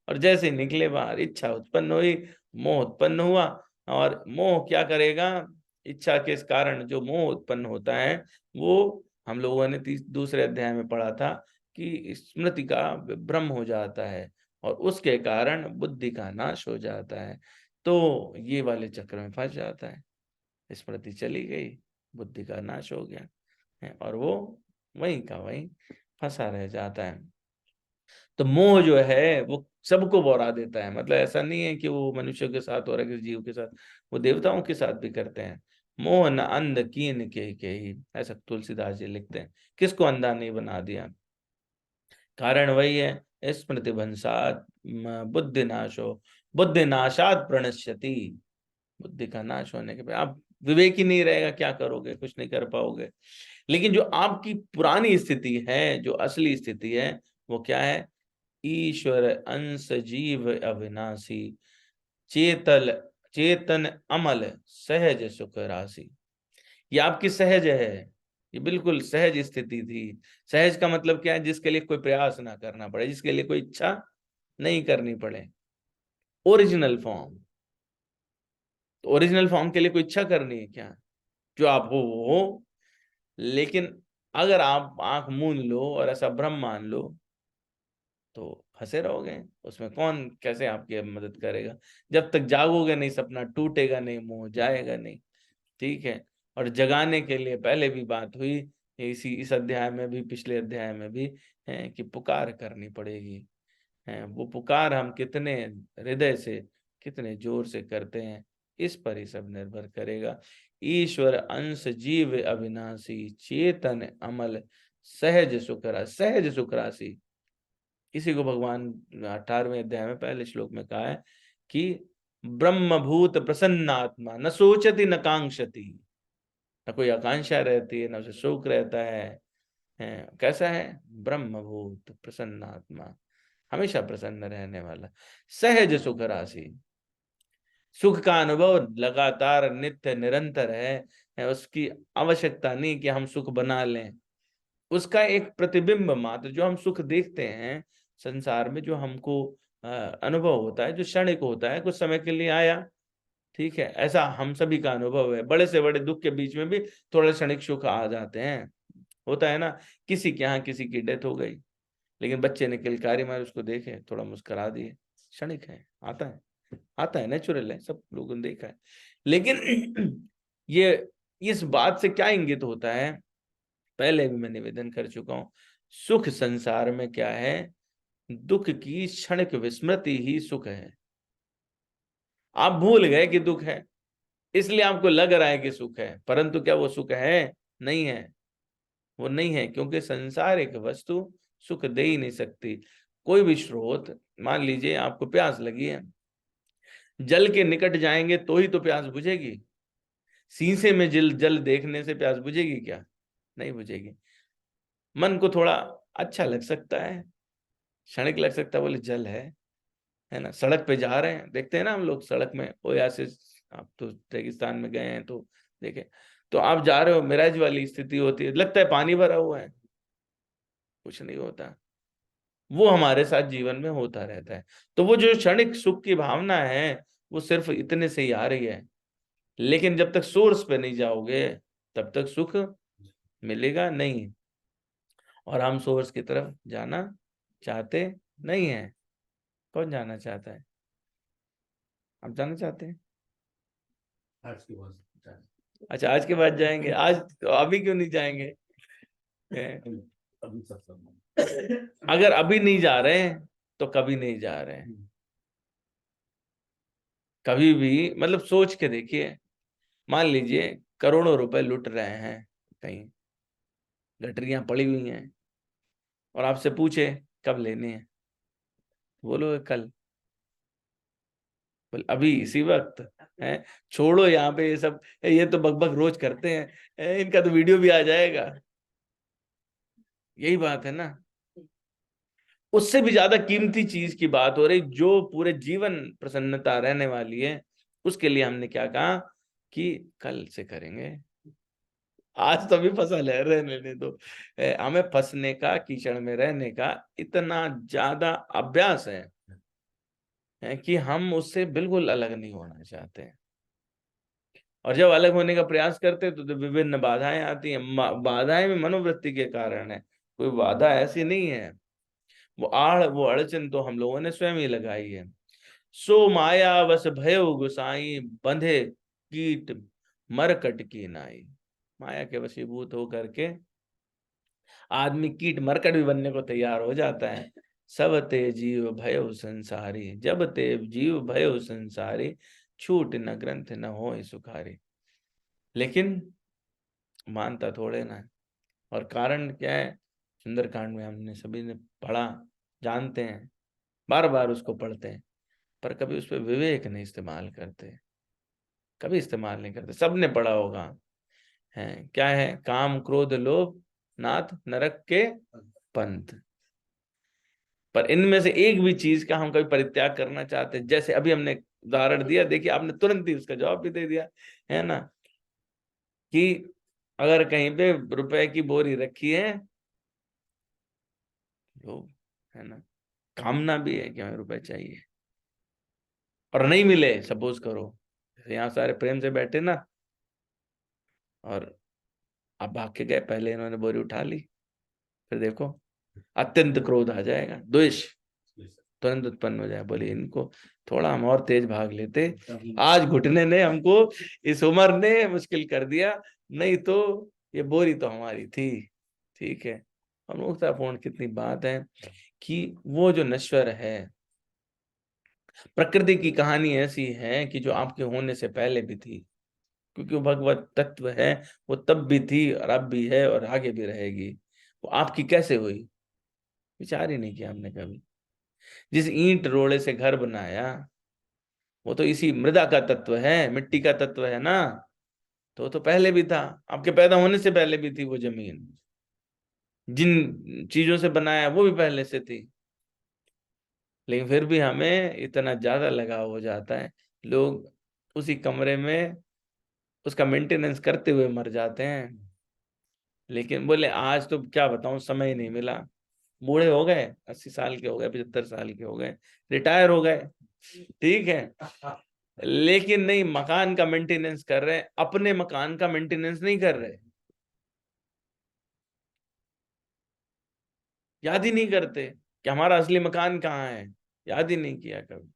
और जैसे ही निकले बाहर, इच्छा उत्पन्न हुई, मोह उत्पन्न हुआ। और मोह क्या करेगा? इच्छा के कारण जो मोह उत्पन्न होता है, वो हम लोगों ने दूसरे अध्याय में पढ़ा था कि स्मृति का भ्रम हो जाता है, और उसके कारण बुद्धि का नाश हो जाता है। तो ये वाले चक्र में फंस जाता है। स्मृति चली गई, बुद्धि का नाश हो गया है, और वो वहीं का वहीं फंसा रह जाता है। तो मोह जो है वो सबको बौरा देता है। मतलब ऐसा नहीं है कि वो मनुष्य के साथ और किसी जीव के साथ, वो देवताओं के साथ भी करते हैं। मोह न अंध कीन के ही, ऐसा तुलसीदास जी लिखते हैं। किसको अंधा नहीं बना दिया? कारण वही है, स्मृति भंसात बुद्धि नाशो बुद्धि नाशात प्रणश्यति। बुद्धि का नाश होने के बाद आप विवेक ही नहीं रहेगा, क्या करोगे, कुछ नहीं कर पाओगे। लेकिन जो आपकी पुरानी स्थिति है, जो असली स्थिति है, वो क्या है? ईश्वर अंश जीव अविनाशी चेतल चेतन अमल सहज सुख राशि। ये आपकी सहज है, ये बिल्कुल सहज स्थिति थी। सहज का मतलब क्या है? जिसके लिए कोई प्रयास ना करना पड़े, जिसके लिए कोई इच्छा नहीं करनी पड़े। Original form. तो ओरिजिनल फॉर्म के लिए कोई इच्छा करनी है क्या? जो आप हो वो हो। लेकिन अगर आप आंख मूंद लो और ऐसा भ्रम मान लो तो फंसे रहोगे उसमें। कौन कैसे आपकी मदद करेगा? जब तक जागोगे नहीं, सपना टूटेगा नहीं, मोह जाएगा नहीं। ठीक है। और जगाने के लिए पहले भी बात हुई, इस अध्याय में भी, पिछले अध्याय में भी, है कि पुकार करनी पड़ेगी। है वो पुकार हम कितने हृदय से, कितने जोर से करते हैं, इस पर ही सब निर्भर करेगा। ईश्वर अंश जीव अविनाशी चेतन अमल सहज सुख राशि। सहज सुख राशि, इसी को भगवान 18वें अध्याय में पहले श्लोक में कहा है कि ब्रह्मभूत प्रसन्नात्मा न सोचती न कांक्षति। न कोई आकांक्षा रहती है, न उसे शोक रहता है। कैसा है? ब्रह्मभूत प्रसन्नात्मा, हमेशा प्रसन्न रहने वाला। सहज सुख राशि, सुख का अनुभव लगातार नित्य निरंतर है। उसकी आवश्यकता नहीं कि हम सुख बना लें। उसका एक प्रतिबिंब मात्र, जो हम सुख देखते हैं संसार में, जो हमको अनुभव होता है, जो क्षणिक होता है, कुछ समय के लिए आया, ठीक है, ऐसा हम सभी का अनुभव है। बड़े से बड़े दुख के बीच में भी थोड़े क्षणिक सुख आ जाते हैं, होता है ना। किसी के यहाँ किसी की डेथ हो गई, लेकिन बच्चे ने किलकारी मारी, उसको देखे, थोड़ा मुस्कुरा दिए, क्षणिक है, आता है, नेचुरल है, सब लोगों ने देखा है। लेकिन ये इस बात से क्या इंगित होता है? पहले भी मैं निवेदन कर चुका हूं, सुख संसार में क्या है? दुख की क्षणिक विस्मृति ही सुख है। आप भूल गए कि दुख है, इसलिए आपको लग रहा है कि सुख है, परंतु क्या वो सुख है? नहीं है, वो नहीं है। क्योंकि संसार एक वस्तु सुख दे ही नहीं सकती। कोई भी स्रोत, मान लीजिए आपको प्यास लगी है, जल के निकट जाएंगे तो ही तो प्यास बुझेगी। शीशे में जल जल देखने से प्यास बुझेगी क्या? नहीं बुझेगी। मन को थोड़ा अच्छा लग सकता है, क्षणिक लग सकता है, बोले जल है ना। सड़क पे जा रहे हैं, देखते हैं ना हम लोग सड़क में, ओयासिस, आप तो रेगिस्तान में गए हैं तो देखे, तो आप जा रहे हो, मिराज वाली स्थिति होती है, लगता है पानी भरा हुआ है, कुछ नहीं होता। वो हमारे साथ जीवन में होता रहता है। तो वो जो क्षणिक सुख की भावना है, वो सिर्फ इतने से ही आ रही है। लेकिन जब तक सोर्स पे नहीं जाओगे, तब तक सुख मिलेगा नहीं। और हम सोर्स की तरफ जाना चाहते नहीं है। कौन जाना चाहता है? आप जाना चाहते हैं? आज के बाद अच्छा, आज के बाद जाएंगे। आज तो अभी क्यों नहीं जाएंगे? अभी सब अगर अभी नहीं जा रहे हैं तो कभी नहीं जा रहे हैं। कभी भी, मतलब सोच के देखिए, मान लीजिए करोड़ों रुपए लुट रहे हैं, कहीं गठरियां पड़ी हुई हैं, और आपसे पूछे कब लेने हैं, बोलो कल, बोले अभी इसी वक्त है। छोड़ो यहाँ पे ये सब, ये तो बकबक रोज करते हैं, इनका तो वीडियो भी आ जाएगा। यही बात है ना। उससे भी ज्यादा कीमती चीज की बात हो रही, जो पूरे जीवन प्रसन्नता रहने वाली है। उसके लिए हमने क्या कहा कि कल से करेंगे, आज तो अभी फसल है, रहने दे दो। हमें फंसने का, कीचड़ में रहने का इतना ज्यादा अभ्यास है कि हम उससे बिल्कुल अलग नहीं होना चाहते हैं। और जब अलग होने का प्रयास करते हैं तो विभिन्न बाधाएं आती हैं। बाधाएं भी मनोवृत्ति के कारण है, कोई बाधा ऐसी नहीं है। वो अड़चन तो हम लोगों ने स्वयं ही लगाई है। सो माया वस भयो गुसाई बंधे कीट मरकट की नाई। माया के वशीभूत होकर के आदमी कीट मरकट भी बनने को तैयार हो जाता है। सब ते जीव भयो संसारी, जब ते जीव भयो संसारी, छूट न ग्रंथ न हो सुखारी। लेकिन मानता थोड़े ना है। और कारण क्या है? सुंदरकांड में हमने सभी ने पढ़ा, जानते हैं, बार बार उसको पढ़ते हैं, पर कभी उस पर विवेक नहीं इस्तेमाल करते, कभी इस्तेमाल नहीं करते। सबने पढ़ा होगा, है क्या है, काम क्रोध लोभ नाथ नरक के पंथ। पर इनमें से एक भी चीज का हम कभी परित्याग करना चाहते हैं? जैसे अभी हमने उदाहरण दिया, देखिए आपने तुरंत ही उसका जवाब भी दे दिया, है ना, कि अगर कहीं पे रुपए की बोरी रखी है, लोभ, है ना, कामना भी है कि हमें रुपए चाहिए, और नहीं मिले, सपोज करो जैसे यहाँ सारे प्रेम से बैठे ना, और आप भाग के गए, पहले इन्होंने बोरी उठा ली, फिर देखो अत्यंत क्रोध आ जाएगा, द्वेष तुरंत उत्पन्न हो जाए, बोले इनको थोड़ा हम और तेज भाग लेते, आज घुटने ने हमको, इस उम्र ने मुश्किल कर दिया, नहीं तो ये बोरी तो हमारी थी। ठीक है, अमूर्खतापूर्ण कितनी बात है कि वो जो नश्वर है, प्रकृति की कहानी ऐसी है कि जो आपके होने से पहले भी थी, क्योंकि वो भगवत तत्व है, वो तब भी थी और अब भी है और आगे भी रहेगी। वो आपकी कैसे हुई, विचार ही नहीं किया हमने कभी। जिस ईंट रोड़े से घर बनाया, वो तो इसी मृदा का तत्व है, मिट्टी का तत्व है ना, तो वो तो पहले भी था, आपके पैदा होने से पहले भी थी वो जमीन। जिन चीजों से बनाया वो भी पहले से थी, लेकिन फिर भी हमें इतना ज्यादा लगाव हो जाता है, लोग उसी कमरे में उसका मेंटेनेंस करते हुए मर जाते हैं। लेकिन बोले आज तो क्या बताऊं, समय ही नहीं मिला, बूढ़े हो गए, 80 साल के हो गए, 75 साल के हो गए, रिटायर हो गए, ठीक है, लेकिन नहीं, मकान का मेंटेनेंस कर रहे हैं, अपने मकान का मेंटेनेंस नहीं कर रहे, याद ही नहीं करते कि हमारा असली मकान कहाँ है, याद ही नहीं किया कभी।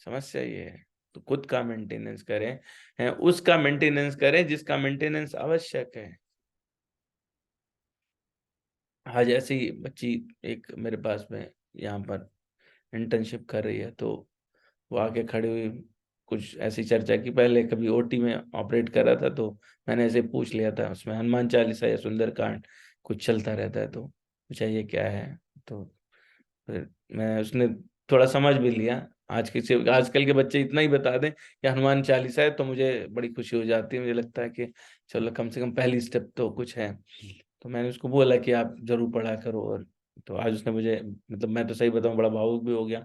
समस्या ये है, तो खुद का मेंटेनेंस करें, है उसका मेंटेनेंस करें जिसका मेंटेनेंस आवश्यक है। आज ऐसी बच्ची एक मेरे पास में यहाँ पर इंटर्नशिप कर रही है, तो वो आके खड़ी हुई, कुछ ऐसी चर्चा की, पहले कभी ओटी में ऑपरेट कर रहा था, तो मैंने ऐसे पूछ लिया था, उसमें हनुमान चालीसा या सुंदरकांड कुछ चलता रहता है, तो पूछा ये क्या है, तो फिर मैं उसने थोड़ा समझ भी लिया। आजकल के बच्चे इतना ही बता दें कि हनुमान चालीसा है, तो मुझे बड़ी खुशी हो जाती है, मुझे लगता है कि चलो कम से कम पहली स्टेप तो कुछ है। तो मैंने उसको बोला कि आप जरूर पढ़ा करो, और तो आज उसने मुझे, मतलब मैं तो सही बताऊं बड़ा भावुक भी हो गया।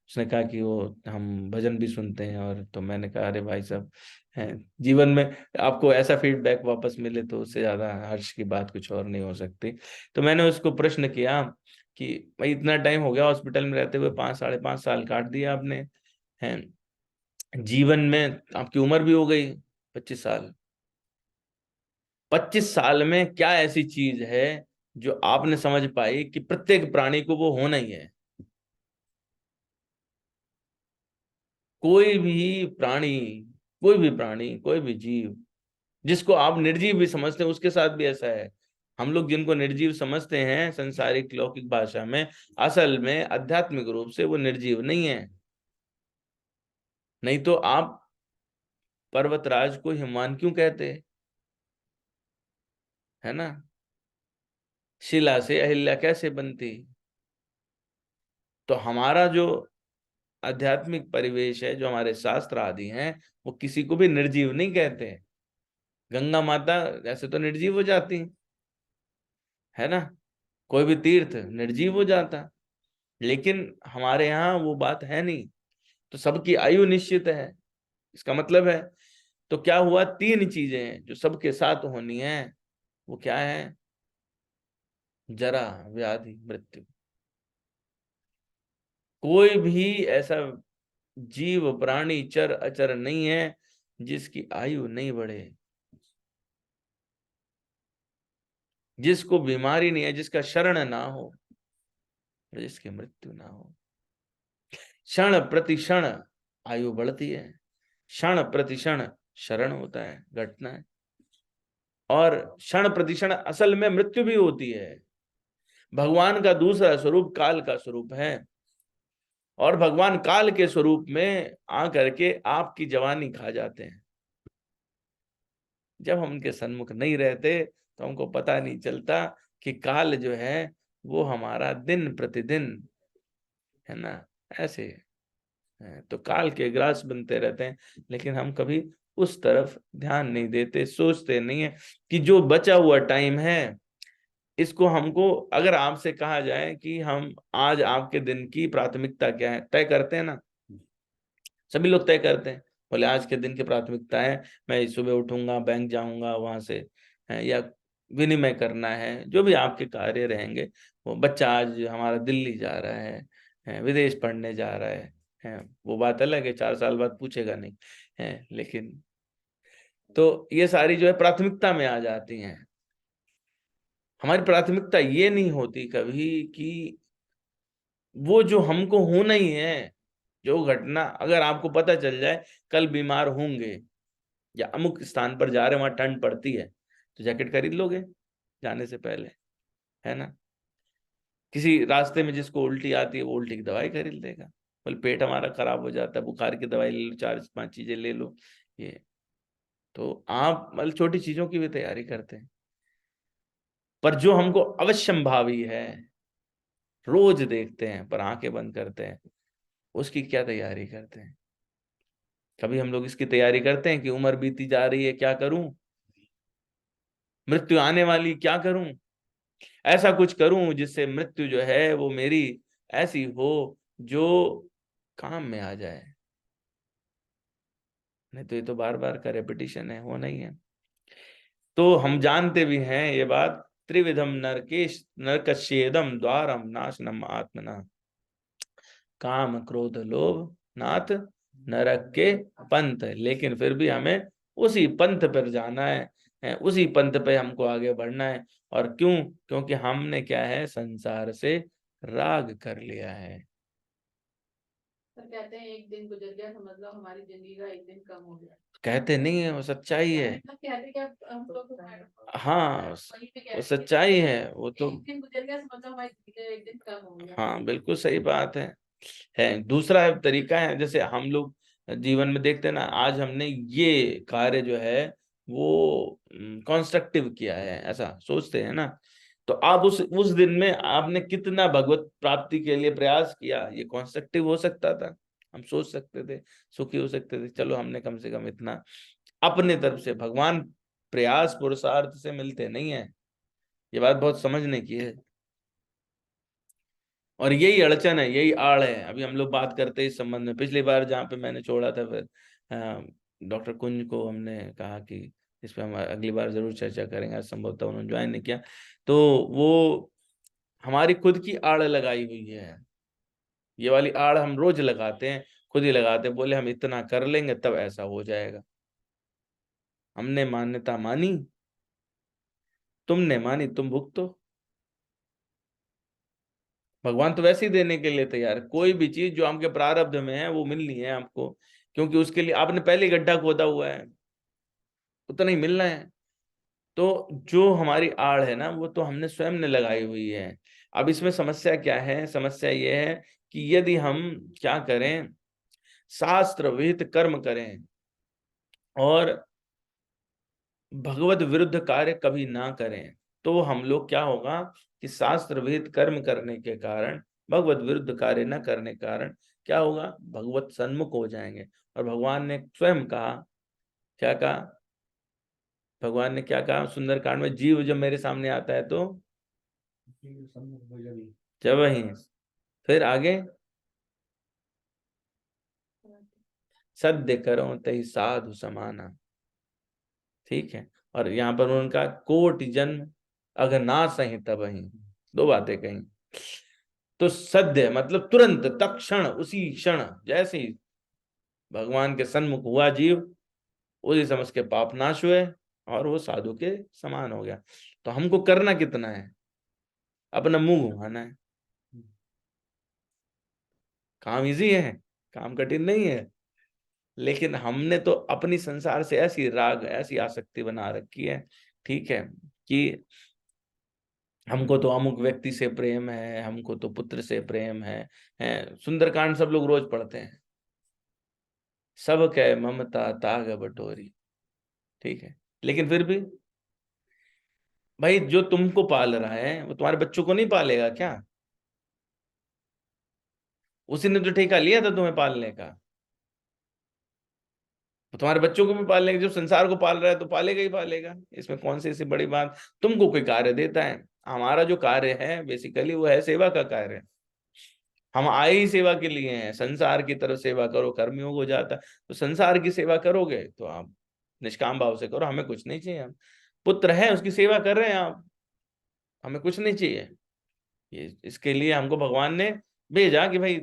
उसने कहा कि वो हम भजन भी सुनते हैं, और तो मैंने कहा अरे भाई साहब, है जीवन में आपको ऐसा फीडबैक वापस मिले तो उससे ज्यादा हर्ष की बात कुछ और नहीं हो सकती। तो मैंने उसको प्रश्न किया कि भाई इतना टाइम हो गया हॉस्पिटल में रहते हुए, 5 साढ़े 5 साल काट दिया आपने, हैं जीवन में, आपकी उम्र भी हो गई 25 साल, 25 साल में क्या ऐसी चीज है जो आपने समझ पाई कि प्रत्येक प्राणी को वो होना ही है? कोई भी प्राणी, कोई भी प्राणी, कोई भी जीव जिसको आप निर्जीव भी समझते हैं, उसके साथ भी ऐसा है। हम लोग जिनको निर्जीव समझते हैं संसारिक लौकिक भाषा में, असल में आध्यात्मिक रूप से वो निर्जीव नहीं है। नहीं तो आप पर्वतराज को हिमवान क्यों कहते, है ना, शिला से अहिल्या कैसे बनती? तो हमारा जो आध्यात्मिक परिवेश है, जो हमारे शास्त्र आदि हैं, वो किसी को भी निर्जीव नहीं कहते हैं। गंगा माता ऐसे तो निर्जीव हो जाती हैं, है ना, कोई भी तीर्थ निर्जीव हो जाता, लेकिन हमारे यहाँ वो बात है नहीं। तो सबकी आयु निश्चित है, इसका मतलब है, तो क्या हुआ, 3 चीजें हैं जो सबके साथ होनी है, वो क्या है, जरा, व्याधि, मृत्यु। कोई भी ऐसा जीव प्राणी चर अचर नहीं है जिसकी आयु नहीं बढ़े, जिसको बीमारी नहीं है, जिसका शरण ना हो, जिसकी मृत्यु ना हो। क्षण प्रति क्षण आयु बढ़ती है, क्षण प्रति क्षण शरण होता है, घटना है, और क्षण प्रति क्षण असल में मृत्यु भी होती है। भगवान का दूसरा स्वरूप काल का स्वरूप है, और भगवान काल के स्वरूप में आकर के आपकी जवानी खा जाते हैं। जब हम उनके सन्मुख नहीं रहते तो हमको पता नहीं चलता कि काल जो है वो हमारा दिन प्रतिदिन है ना, ऐसे हैं। तो काल के ग्रास बनते रहते हैं, लेकिन हम कभी उस तरफ ध्यान नहीं देते, सोचते नहीं है कि जो बचा हुआ टाइम है इसको हमको, अगर आपसे कहा जाए कि हम आज आपके दिन की प्राथमिकता क्या है, तय करते हैं ना, सभी लोग तय करते हैं, बोले आज के दिन की प्राथमिकता है मैं सुबह उठूंगा, बैंक जाऊंगा, वहां से या विनिमय करना है, जो भी आपके कार्य रहेंगे। वो बच्चा आज हमारा दिल्ली जा रहा विदेश पढ़ने जा रहा है, वो बात अलग है, 4 साल बाद पूछेगा नहीं है, लेकिन तो ये सारी जो है प्राथमिकता में आ जाती हैं। हमारी प्राथमिकता ये नहीं होती कभी कि वो जो हमको होना ही है, जो घटना अगर आपको पता चल जाए कल बीमार होंगे या अमुक स्थान पर जा रहे हैं वहां ठंड पड़ती है, तो जैकेट खरीद लोगे जाने से पहले, है ना। किसी रास्ते में जिसको उल्टी आती है वो उल्टी की दवाई खरीद लेगा, बोले पेट हमारा खराब हो जाता है, बुखार की दवाई ले लो, 4-5 चीजें ले लो। ये तो आप मतलब छोटी चीजों की भी तैयारी करते हैं, पर जो हमको अवश्यंभावी है, रोज देखते हैं पर आंखें बंद करते हैं, उसकी क्या तैयारी करते हैं। कभी हम लोग इसकी तैयारी करते हैं कि उम्र बीती जा रही है, क्या करूं, मृत्यु आने वाली, क्या करूं, ऐसा कुछ करूं जिससे मृत्यु जो है वो मेरी ऐसी हो जो काम में आ जाए। नहीं तो ये तो बार बार का रेपिटिशन है, हो नहीं है। तो हम जानते भी हैं ये बात, त्रिविधम नरकेश नरकस्येदम द्वारम नाशनम आत्मना, काम क्रोध लोभ नाथ नरक के पंथ, लेकिन फिर भी हमें उसी पंथ पर जाना है, उसी पंथ पे हमको आगे बढ़ना है। और क्यों? क्योंकि हमने क्या है, संसार से राग कर लिया है। तो कहते हैं एक दिन गुजर गया, समझ लो हमारी जिंदगी का एक दिन कम हो गया। कहते नहीं है, वो सच्चाई है। कहते क्या हम लोग, हाँ, वहीं पे कहते वो हैं सच्चाई है, वो तो। एक दिन गुजर गया, समझ लो हमारी जिंदगी का एक दिन कम हो गया। हाँ बिल्कुल सही बात है। दूसरा तरीका है, जैसे हम लोग जीवन में देखते हैं ना, आज हमने ये कार्य जो है वो कंस्ट्रक्टिव किया है, ऐसा सोचते हैं ना, तो आप उस दिन में आपने कितना भगवत प्राप्ति के लिए प्रयास किया, ये कंस्ट्रक्टिव हो सकता था, हम सोच सकते थे, सुखी हो सकते थे, चलो हमने कम से कम इतना अपने तरफ से, भगवान प्रयास पुरुषार्थ से मिलते नहीं है, ये बात बहुत समझने की है। और यही अड़चन है, यही आड़ है। अभी हम लोग बात करते हैं इस संबंध में, पिछली बार जहाँ पे मैंने छोड़ा था, फिर डॉक्टर कुंज को हमने कहा कि इस पे हम अगली बार जरूर चर्चा करेंगे, आज संभवतः उन्होंने ज्वाइन नहीं किया, तो वो हमारी खुद की आड़ लगाई हुई है, ये वाली आड़ हम रोज लगाते हैं, खुद ही लगाते हैं, बोले हम इतना कर लेंगे तब ऐसा हो जाएगा। हमने मान्यता मानी, तुमने मानी, तुम भुगतो। भगवान तो वैसे ही देने के लिए तैयार है, कोई भी चीज जो आपके प्रारब्ध में है वो मिलनी है आपको, क्योंकि उसके लिए आपने पहले ही गड्ढा खोदा हुआ है, उतना ही मिलना है। तो जो हमारी आड़ है ना, वो तो हमने स्वयं ने लगाई हुई है। अब इसमें समस्या क्या है? समस्या ये है कि यदि हम क्या करें, शास्त्र विहित कर्म करें और भगवत विरुद्ध कार्य कभी ना करें, तो हम लोग क्या होगा कि शास्त्र विहित कर्म करने के कारण, भगवत विरुद्ध कार्य न करने के कारण क्या होगा, भगवत सन्मुख हो जाएंगे। और भगवान ने स्वयं कहा, क्या कहा भगवान ने, क्या कहा सुंदरकांड में, जीव जब मेरे सामने आता है तो जब वही, फिर आगे सद्य करो तही साधु समाना, ठीक है। और यहाँ पर उनका कोटि जन्म अगर ना सही तब ही, दो बातें कही। तो सद्य मतलब तुरंत, तत्क्षण, उसी क्षण जैसे ही भगवान के सन्मुख हुआ जीव, उसी समझ के पाप नाश हुए और वो साधु के समान हो गया। तो हमको करना कितना है, अपना मुंह घुमाना है। काम इजी है, काम कठिन नहीं है, लेकिन हमने तो अपनी संसार से ऐसी राग, ऐसी आसक्ति बना रखी है, ठीक है, कि हमको तो अमुक व्यक्ति से प्रेम है, हमको तो पुत्र से प्रेम है। सुंदरकांड सब लोग रोज पढ़ते हैं, सब कह ममता ताग बटोरी, ठीक है, लेकिन फिर भी भाई जो तुमको पाल रहा है वो तुम्हारे बच्चों को नहीं पालेगा क्या? उसी ने तो ठेका लिया था तुम्हें पालने का, तो तुम्हारे बच्चों को भी पालने का, जो संसार को पाल रहा है तो पालेगा ही पालेगा, इसमें कौन सी ऐसी बड़ी बात। तुमको कोई कार्य देता है, हमारा जो कार्य है बेसिकली वो है सेवा का कार्य। हम आए ही सेवा के लिए हैं, संसार की तरफ सेवा करो, कर्मयोग हो जाता है। तो संसार की सेवा करोगे तो आप निष्काम भाव से करो, हमें कुछ नहीं चाहिए, हम पुत्र हैं उसकी सेवा कर रहे हैं आप, हमें कुछ नहीं चाहिए। ये इसके लिए हमको भगवान ने भेजा कि भाई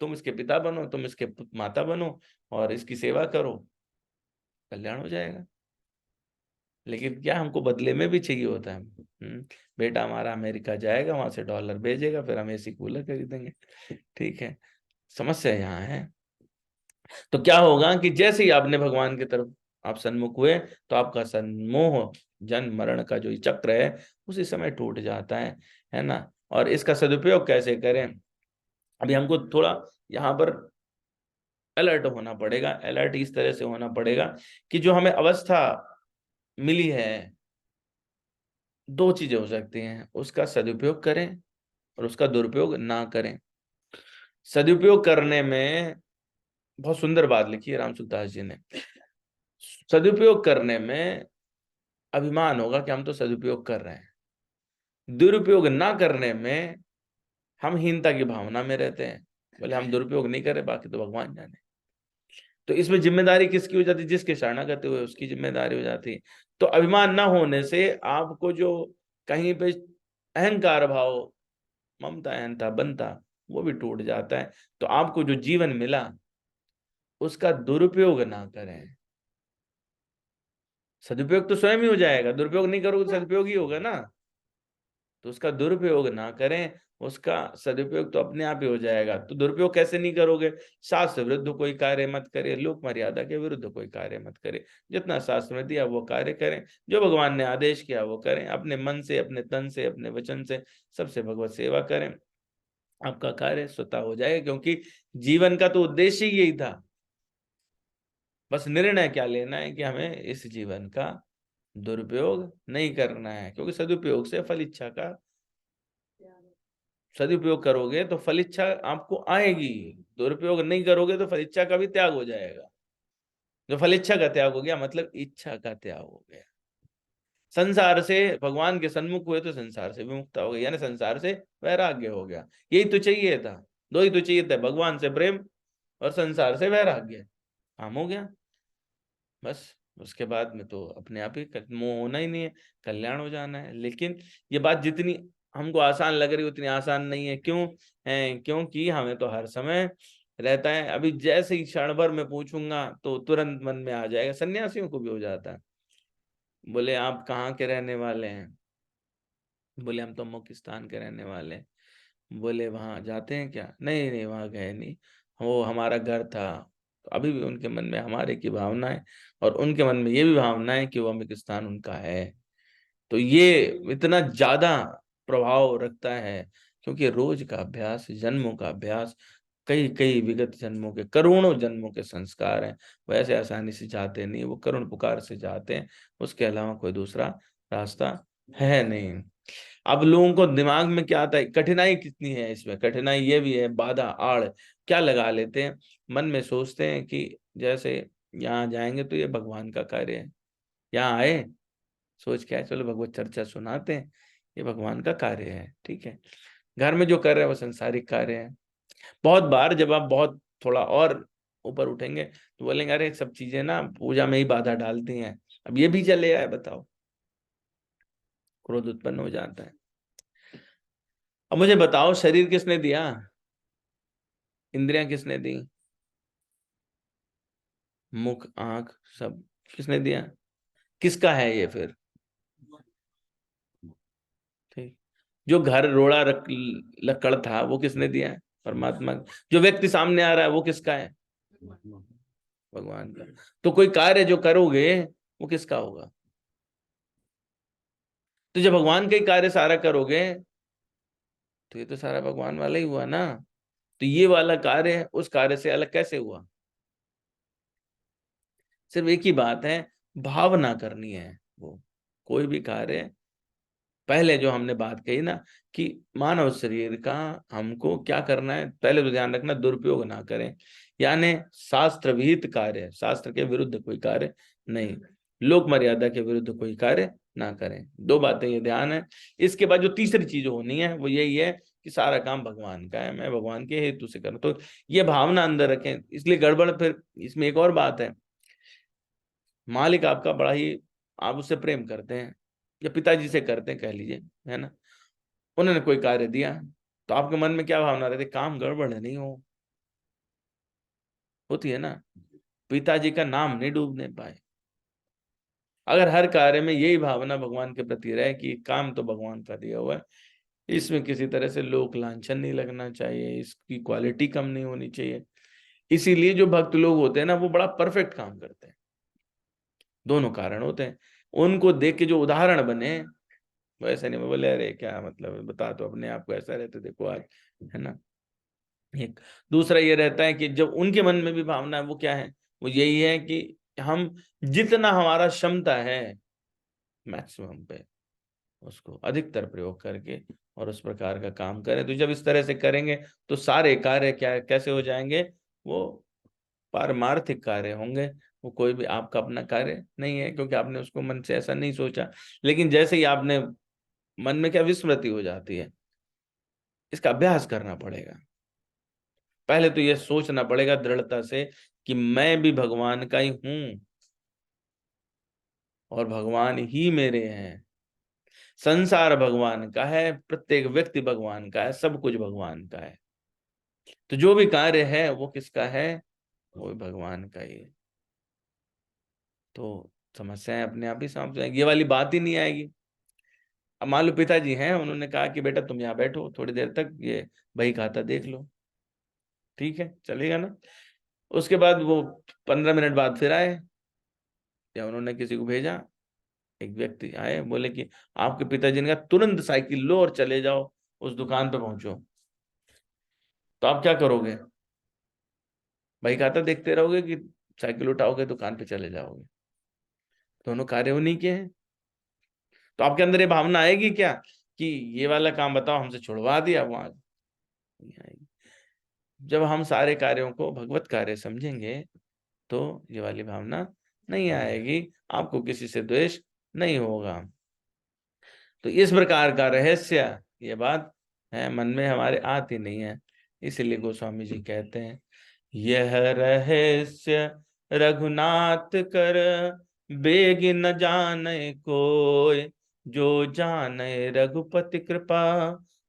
तुम इसके पिता बनो, तुम इसके माता बनो और इसकी सेवा करो, कल्याण हो जाएगा। लेकिन क्या हमको बदले में भी चाहिए होता है। बेटा हमारा अमेरिका जाएगा, वहां से डॉलर भेजेगा, फिर हम एसी कूलर खरीदेंगे। ठीक है, समस्या यहाँ है। तो क्या होगा कि जैसे ही आपने भगवान की तरफ आप सन्मुख हुए, तो आपका सन्मोह जन्म मरण का जो ये चक्र है उसी समय टूट जाता है ना। और इसका सदुपयोग कैसे करें, अभी हमको थोड़ा यहाँ पर अलर्ट होना पड़ेगा। अलर्ट इस तरह से होना पड़ेगा कि जो हमें अवस्था मिली है, दो चीजें हो सकती हैं, उसका सदुपयोग करें और उसका दुरुपयोग ना करें। सदुपयोग करने में बहुत सुंदर बात लिखी है राम सुखदास जी ने। सदुपयोग करने में अभिमान होगा कि हम तो सदुपयोग कर रहे हैं, दुरुपयोग ना करने में हम हीनता की भावना में रहते हैं, बोले हम दुरुपयोग नहीं करें, बाकी तो भगवान जाने। तो इसमें जिम्मेदारी किसकी हो जाती है, जिसके शरणागत हुए उसकी जिम्मेदारी हो जाती है। तो अभिमान ना होने से आपको जो कहीं पे अहंकार भाव, ममता अहंता बनता, वो भी टूट जाता है। तो आपको जो जीवन मिला उसका दुरुपयोग ना करें। सदुपयोग तो स्वयं ही हो जाएगा, दुरुपयोग नहीं करोगे तो सदुपयोग ही होगा ना। तो उसका दुरुपयोग ना करें, उसका सदुपयोग तो अपने आप ही हो जाएगा। तो दुरुपयोग कैसे नहीं करोगे, शास्त्र विरुद्ध कोई कार्य मत करे, लोक मर्यादा के विरुद्ध कोई कार्य मत करे। जितना शास्त्र में दिया वो कार्य करें, जो भगवान ने आदेश किया वो करें, अपने मन से, अपने तन से, अपने वचन से सबसे भगवत सेवा करें, आपका कार्य स्वतः हो जाएगा। क्योंकि जीवन का तो उद्देश्य ही यही था। बस निर्णय क्या लेना है कि हमें इस जीवन का दुरुपयोग नहीं करना है, क्योंकि सदुपयोग से फल इच्छा का, सदुपयोग करोगे तो फल इच्छा आपको आएगी, दुरुपयोग नहीं करोगे तो फल इच्छा का भी त्याग हो जाएगा। जो फल इच्छा का त्याग हो गया मतलब इच्छा का त्याग हो गया। संसार से भगवान के सन्मुख हुए तो संसार से विमुक्ता हो गई, यानी संसार से वैराग्य हो गया। यही तो चाहिए था, दो ही तो चाहिए था, भगवान से प्रेम और संसार से वैराग्य, काम हो गया बस। उसके बाद में तो अपने आप ही मोह होना ही नहीं है, कल्याण हो जाना है। लेकिन ये बात जितनी हमको आसान लग रही उतनी आसान नहीं है। क्यों है, क्योंकि हमें तो हर समय रहता है। अभी जैसे ही क्षण भर में पूछूंगा तो तुरंत मन में आ जाएगा, सन्यासियों को भी हो जाता है। बोले आप कहाँ के रहने वाले हैं, बोले हम तो मुख्य स्थान के रहने वाले हैं। बोले वहां जाते हैं क्या, नहीं नहीं वहां गए नहीं, वो हमारा घर था। तो अभी भी उनके मन में हमारे की भावना है, और उनके मन में ये भी भावना है कि वो मुख्य स्थान उनका है। तो ये इतना ज्यादा प्रभाव रखता है, क्योंकि रोज का अभ्यास, जन्मों का अभ्यास, कई कई विगत जन्मों के, करोड़ों जन्मों के संस्कार हैं, वैसे आसानी से जाते नहीं, वो करुण पुकार से जाते हैं। उसके अलावा कोई दूसरा रास्ता है नहीं। अब लोगों को दिमाग में क्या आता है, कठिनाई कितनी है इसमें, कठिनाई ये भी है, बाधा आड़ क्या लगा लेते हैं, मन में सोचते हैं कि जैसे यहाँ जाएंगे तो ये भगवान का कार्य है, यहाँ आए सोच के आए चलो भगवत चर्चा सुनाते हैं, ये भगवान का कार्य है। ठीक है, घर में जो कर रहे हैं वो संसारिक कार्य है। बहुत बार जब आप बहुत थोड़ा और ऊपर उठेंगे तो बोलेंगे अरे सब चीजें ना पूजा में ही बाधा डालती हैं, अब ये भी चले आए बताओ, क्रोध उत्पन्न हो जाता है। अब मुझे बताओ, शरीर किसने दिया, इंद्रियां किसने दी, मुख आंख सब किसने दिया, किसका है ये फिर। ठीक, जो घर रोड़ा लकड़ था वो किसने दिया है, परमात्मा। जो व्यक्ति सामने आ रहा है वो किसका है, भगवान का। तो कोई कार्य जो करोगे वो किसका होगा, तो जब भगवान का ही कार्य सारा करोगे तो ये तो सारा भगवान वाला ही हुआ ना। तो ये वाला कार्य उस कार्य से अलग कैसे हुआ, सिर्फ एक ही बात है, भावना करनी है। वो कोई भी कार्य पहले जो हमने बात कही ना कि मानव शरीर का हमको क्या करना है, पहले तो ध्यान रखना दुरुपयोग ना करें, यानी शास्त्र विहित कार्य, शास्त्र के विरुद्ध कोई कार्य नहीं, लोक मर्यादा के विरुद्ध कोई कार्य ना करें। दो बातें ये ध्यान है। इसके बाद जो तीसरी चीज होनी है वो यही है कि सारा काम भगवान का है, मैं भगवान के हेतु से करूं। तो ये भावना अंदर रखें। इसलिए गड़बड़ फिर इसमें एक और बात है, मालिक आपका बड़ा ही, आप उससे प्रेम करते हैं या पिताजी से करते हैं कह लीजिए, है ना, उन्होंने कोई कार्य दिया तो आपके मन में क्या भावना रहती है, काम गड़बड़ नहीं होती है ना, पिताजी का नाम नहीं डूबने पाए। अगर हर कार्य में यही भावना भगवान के प्रति रहे कि काम तो भगवान का दिया हुआ है, इसमें किसी तरह से लोक लांछन नहीं लगना चाहिए, इसकी क्वालिटी कम नहीं होनी चाहिए, इसीलिए जो भक्त लोग होते हैं ना वो बड़ा परफेक्ट काम करते हैं। दोनों कारण होते हैं, उनको देख के जो उदाहरण बने वो ऐसा नहीं बोले अरे क्या मतलब बता, तो अपने आप को ऐसा रहते देखो आज, है ना। एक दूसरा ये रहता है कि जब उनके मन में भी भावना है वो क्या है, वो यही है कि हम जितना हमारा क्षमता है मैक्सिमम पे उसको अधिकतर प्रयोग करके और उस प्रकार का काम करें। तो जब इस तरह से करेंगे तो सारे कार्य क्या कैसे हो जाएंगे, वो पारमार्थिक कार्य होंगे, वो कोई भी आपका अपना कार्य नहीं है, क्योंकि आपने उसको मन से ऐसा नहीं सोचा। लेकिन जैसे ही आपने मन में क्या विस्मृति हो जाती है, इसका अभ्यास करना पड़ेगा। पहले तो यह सोचना पड़ेगा दृढ़ता से कि मैं भी भगवान का ही हूं और भगवान ही मेरे हैं, संसार भगवान का है, प्रत्येक व्यक्ति भगवान का है, सब कुछ भगवान का है। तो जो भी कार्य है वो किसका है, वो भी भगवान का ही है। तो समस्याएं अपने आप ही समाप्त हो जाएंगी, ये वाली बात ही नहीं आएगी। अब मान लो पिताजी हैं, उन्होंने कहा कि बेटा तुम यहाँ बैठो थोड़ी देर तक, ये बही खाता देख लो, ठीक है चलेगा ना। उसके बाद वो 15 मिनट बाद फिर आए, या उन्होंने किसी को भेजा, एक व्यक्ति आए बोले कि आपके पिताजी ने कहा तुरंत साइकिल लो और चले जाओ उस दुकान पे पहुंचो। तो आप क्या करोगे, बही खाता देखते रहोगे कि साइकिल उठाओगे दुकान पे चले जाओगे? दोनों कार्य उन्हीं के हैं। तो आपके अंदर ये भावना आएगी क्या कि ये वाला काम बताओ हमसे छुड़वा दिया, वहां नहीं आएगी। जब हम सारे कार्यों को भगवत कार्य समझेंगे तो ये वाली भावना नहीं आएगी, आपको किसी से द्वेष नहीं होगा। तो इस प्रकार का रहस्य, ये बात है मन में हमारे आती नहीं है, इसलिए गोस्वामी जी कहते हैं यह रहस्य रघुनाथ कर बेग न जाने कोय, जो जाने रघुपति कृपा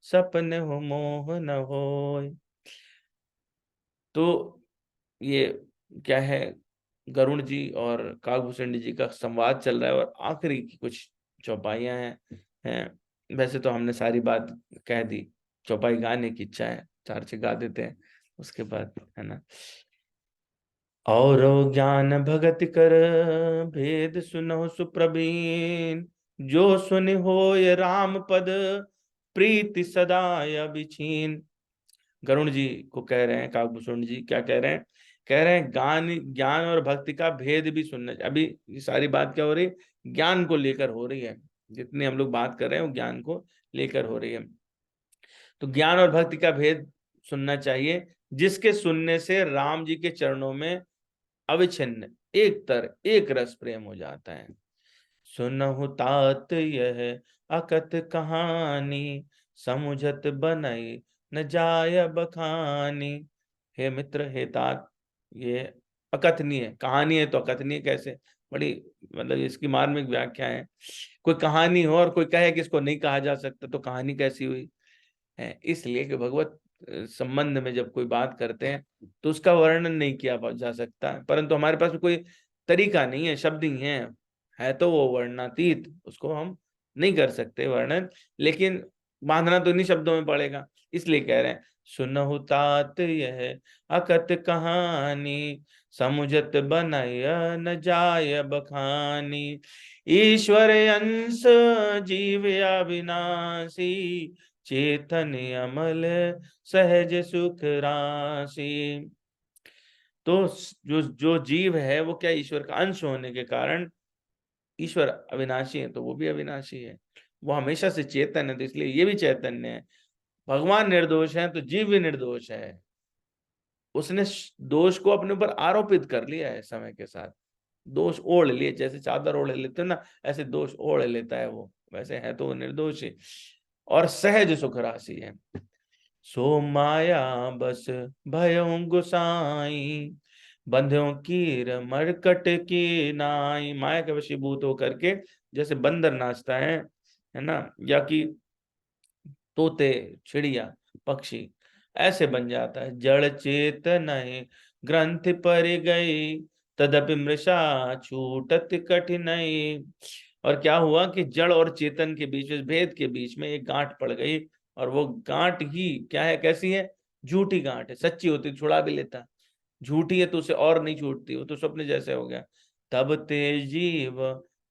सपने हो मोह न होय। तो ये क्या है, गरुड़ जी और काकभूषण जी का संवाद चल रहा है और आखिरी की कुछ चौपाइयां हैं। वैसे तो हमने सारी बात कह दी, चौपाई गाने की इच्छा है, चार से गा देते हैं उसके बाद, है ना। और ज्ञान भगत कर भेद सुनो सुप्रवीण, जो सुनि होय राम पद प्रीति सदा अभिछीन। गरुण जी को कह रहे हैं, काकभूषण जी क्या कह रहे हैं, कह रहे हैं ज्ञान और भक्ति का भेद भी सुनना। अभी ये सारी बात क्या हो रही है, ज्ञान को लेकर हो रही है, जितनी हम लोग बात कर रहे हैं वो ज्ञान को लेकर हो रही है। तो ज्ञान और भक्ति का भेद सुनना चाहिए, जिसके सुनने से राम जी के चरणों में अविच्छिन्न एक रस प्रेम हो जाता है। सुनहु तात यह अकथ कहानी, समुझत बनई न जाय बखानी। हे मित्र, हे तात, ये अकथनीय कहानी है। तो अकथनीय कैसे, बड़ी मतलब इसकी मार्मिक व्याख्या है। कोई कहानी हो और कोई कहे कि इसको नहीं कहा जा सकता, तो कहानी कैसी हुई है। इसलिए कि भगवत संबंध में जब कोई बात करते हैं तो उसका वर्णन नहीं किया जा सकता, परंतु हमारे पास कोई तरीका नहीं है, शब्द ही है तो वो वर्णनातीत, उसको हम नहीं कर सकते वर्णन, लेकिन बांधना तो इन्हीं शब्दों में पड़ेगा। इसलिए कह रहे हैं सुनहु तात यह अकथ कहानी, समुझत बनय न जाय बखानी। ईश्वर अंश जीव अविनाशी, चेतन अमल सहज सुख राशि। तो जो जीव है वो क्या ईश्वर का अंश होने के कारण, ईश्वर अविनाशी है तो वो भी अविनाशी है, वो हमेशा से चेतन है, तो इसलिए ये भी चैतन्य है। भगवान निर्दोष है तो जीव भी निर्दोष है। उसने दोष को अपने ऊपर आरोपित कर लिया है, समय के साथ दोष ओढ़ लिए, जैसे चादर ओढ़ लेते हैं ना, ऐसे दोष ओढ़ लेता है वो, वैसे है तो वो निर्दोष है और सहज सुख राशि है। सो माया बस भयो गुसाई, बंध्यों कीर मरकट की नाई। माया के वशीभूत होकर के जैसे बंदर नाचता है ना, या कि तोते, चिड़िया, पक्षी, ऐसे बन जाता है। जड़ चेतन ग्रंथ पर गई, तदपि मृषा छूटत कठिनाई। और क्या हुआ कि जड़ और चेतन के बीच, इस भेद के बीच में एक गांठ पड़ गई, और वो गांठ ही क्या है, कैसी है, झूठी गांठ है। सच्ची होती छुड़ा भी लेता, झूठी है तो उसे और नहीं छूटती, वो तो स्वप्न जैसे हो गया। तब ते जीव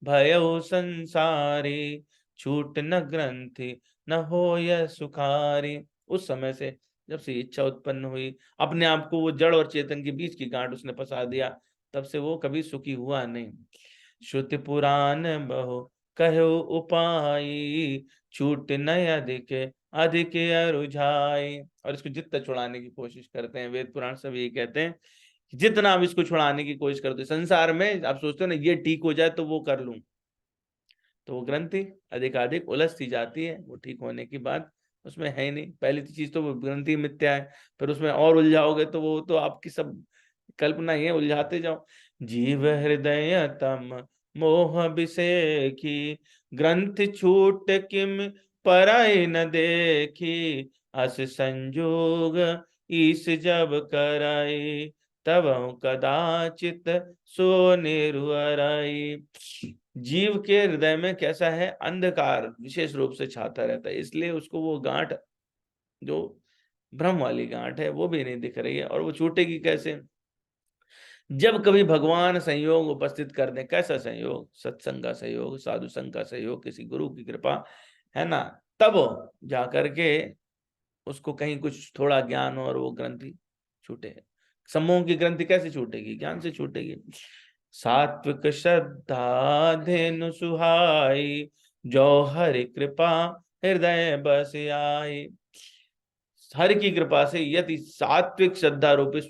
भयो संसारी, छूट न ग्रंथि न हो यह सुखारी। उस समय से जब से इच्छा उत्पन्न हुई, अपने आप को वो जड़ और चेतन के बीच की गांठ उसने फंसा दिया, तब से वो कभी सुखी हुआ नहीं। श्रुति पुराण बहु कहो उपाय, छूट न अधिक अधिक अरुझाई। और इसको जितना छुड़ाने की कोशिश करते हैं, वेद पुराण सब यही कहते हैं कि जितना आप इसको छुड़ाने की कोशिश करते हो संसार में, आप सोचते हो ना ये ठीक हो जाए तो वो कर लूं, तो वो ग्रंथि अधिकाधिक उलझती जाती है। वो ठीक होने की बात उसमें है ही नहीं। पहली चीज तो वो ग्रंथि मिथ्या है, फिर उसमें और उलझाओगे तो वो तो आपकी सब कल्पना ही है, उलझाते जाओ। जीव हृदय तम मोह विषेखी, ग्रंथ छूट किम पराई न देखी। अस संजोग ईस जब कराई, तब कदाचित सो निरुअराई। जीव के हृदय में कैसा है, अंधकार विशेष रूप से छाता रहता है, इसलिए उसको वो गांठ जो भ्रम वाली गांठ है वो भी नहीं दिख रही है। और वो छूटेगी कैसे, जब कभी भगवान संयोग उपस्थित कर दे। कैसा संयोग, सत्संग का सहयोग, साधु संघ का सहयोग, किसी गुरु की कृपा है ना, तब जा करके उसको कहीं कुछ थोड़ा ज्ञान और वो ग्रंथि छूटे। सम्मोह की ग्रंथि कैसे छूटेगी, ज्ञान से छूटेगी। सात्विक श्रद्धा धेनु सुहाई, जो हरि कृपा हृदय बस आई। हरि की कृपा से यदि सात्विक श्रद्धा रूपी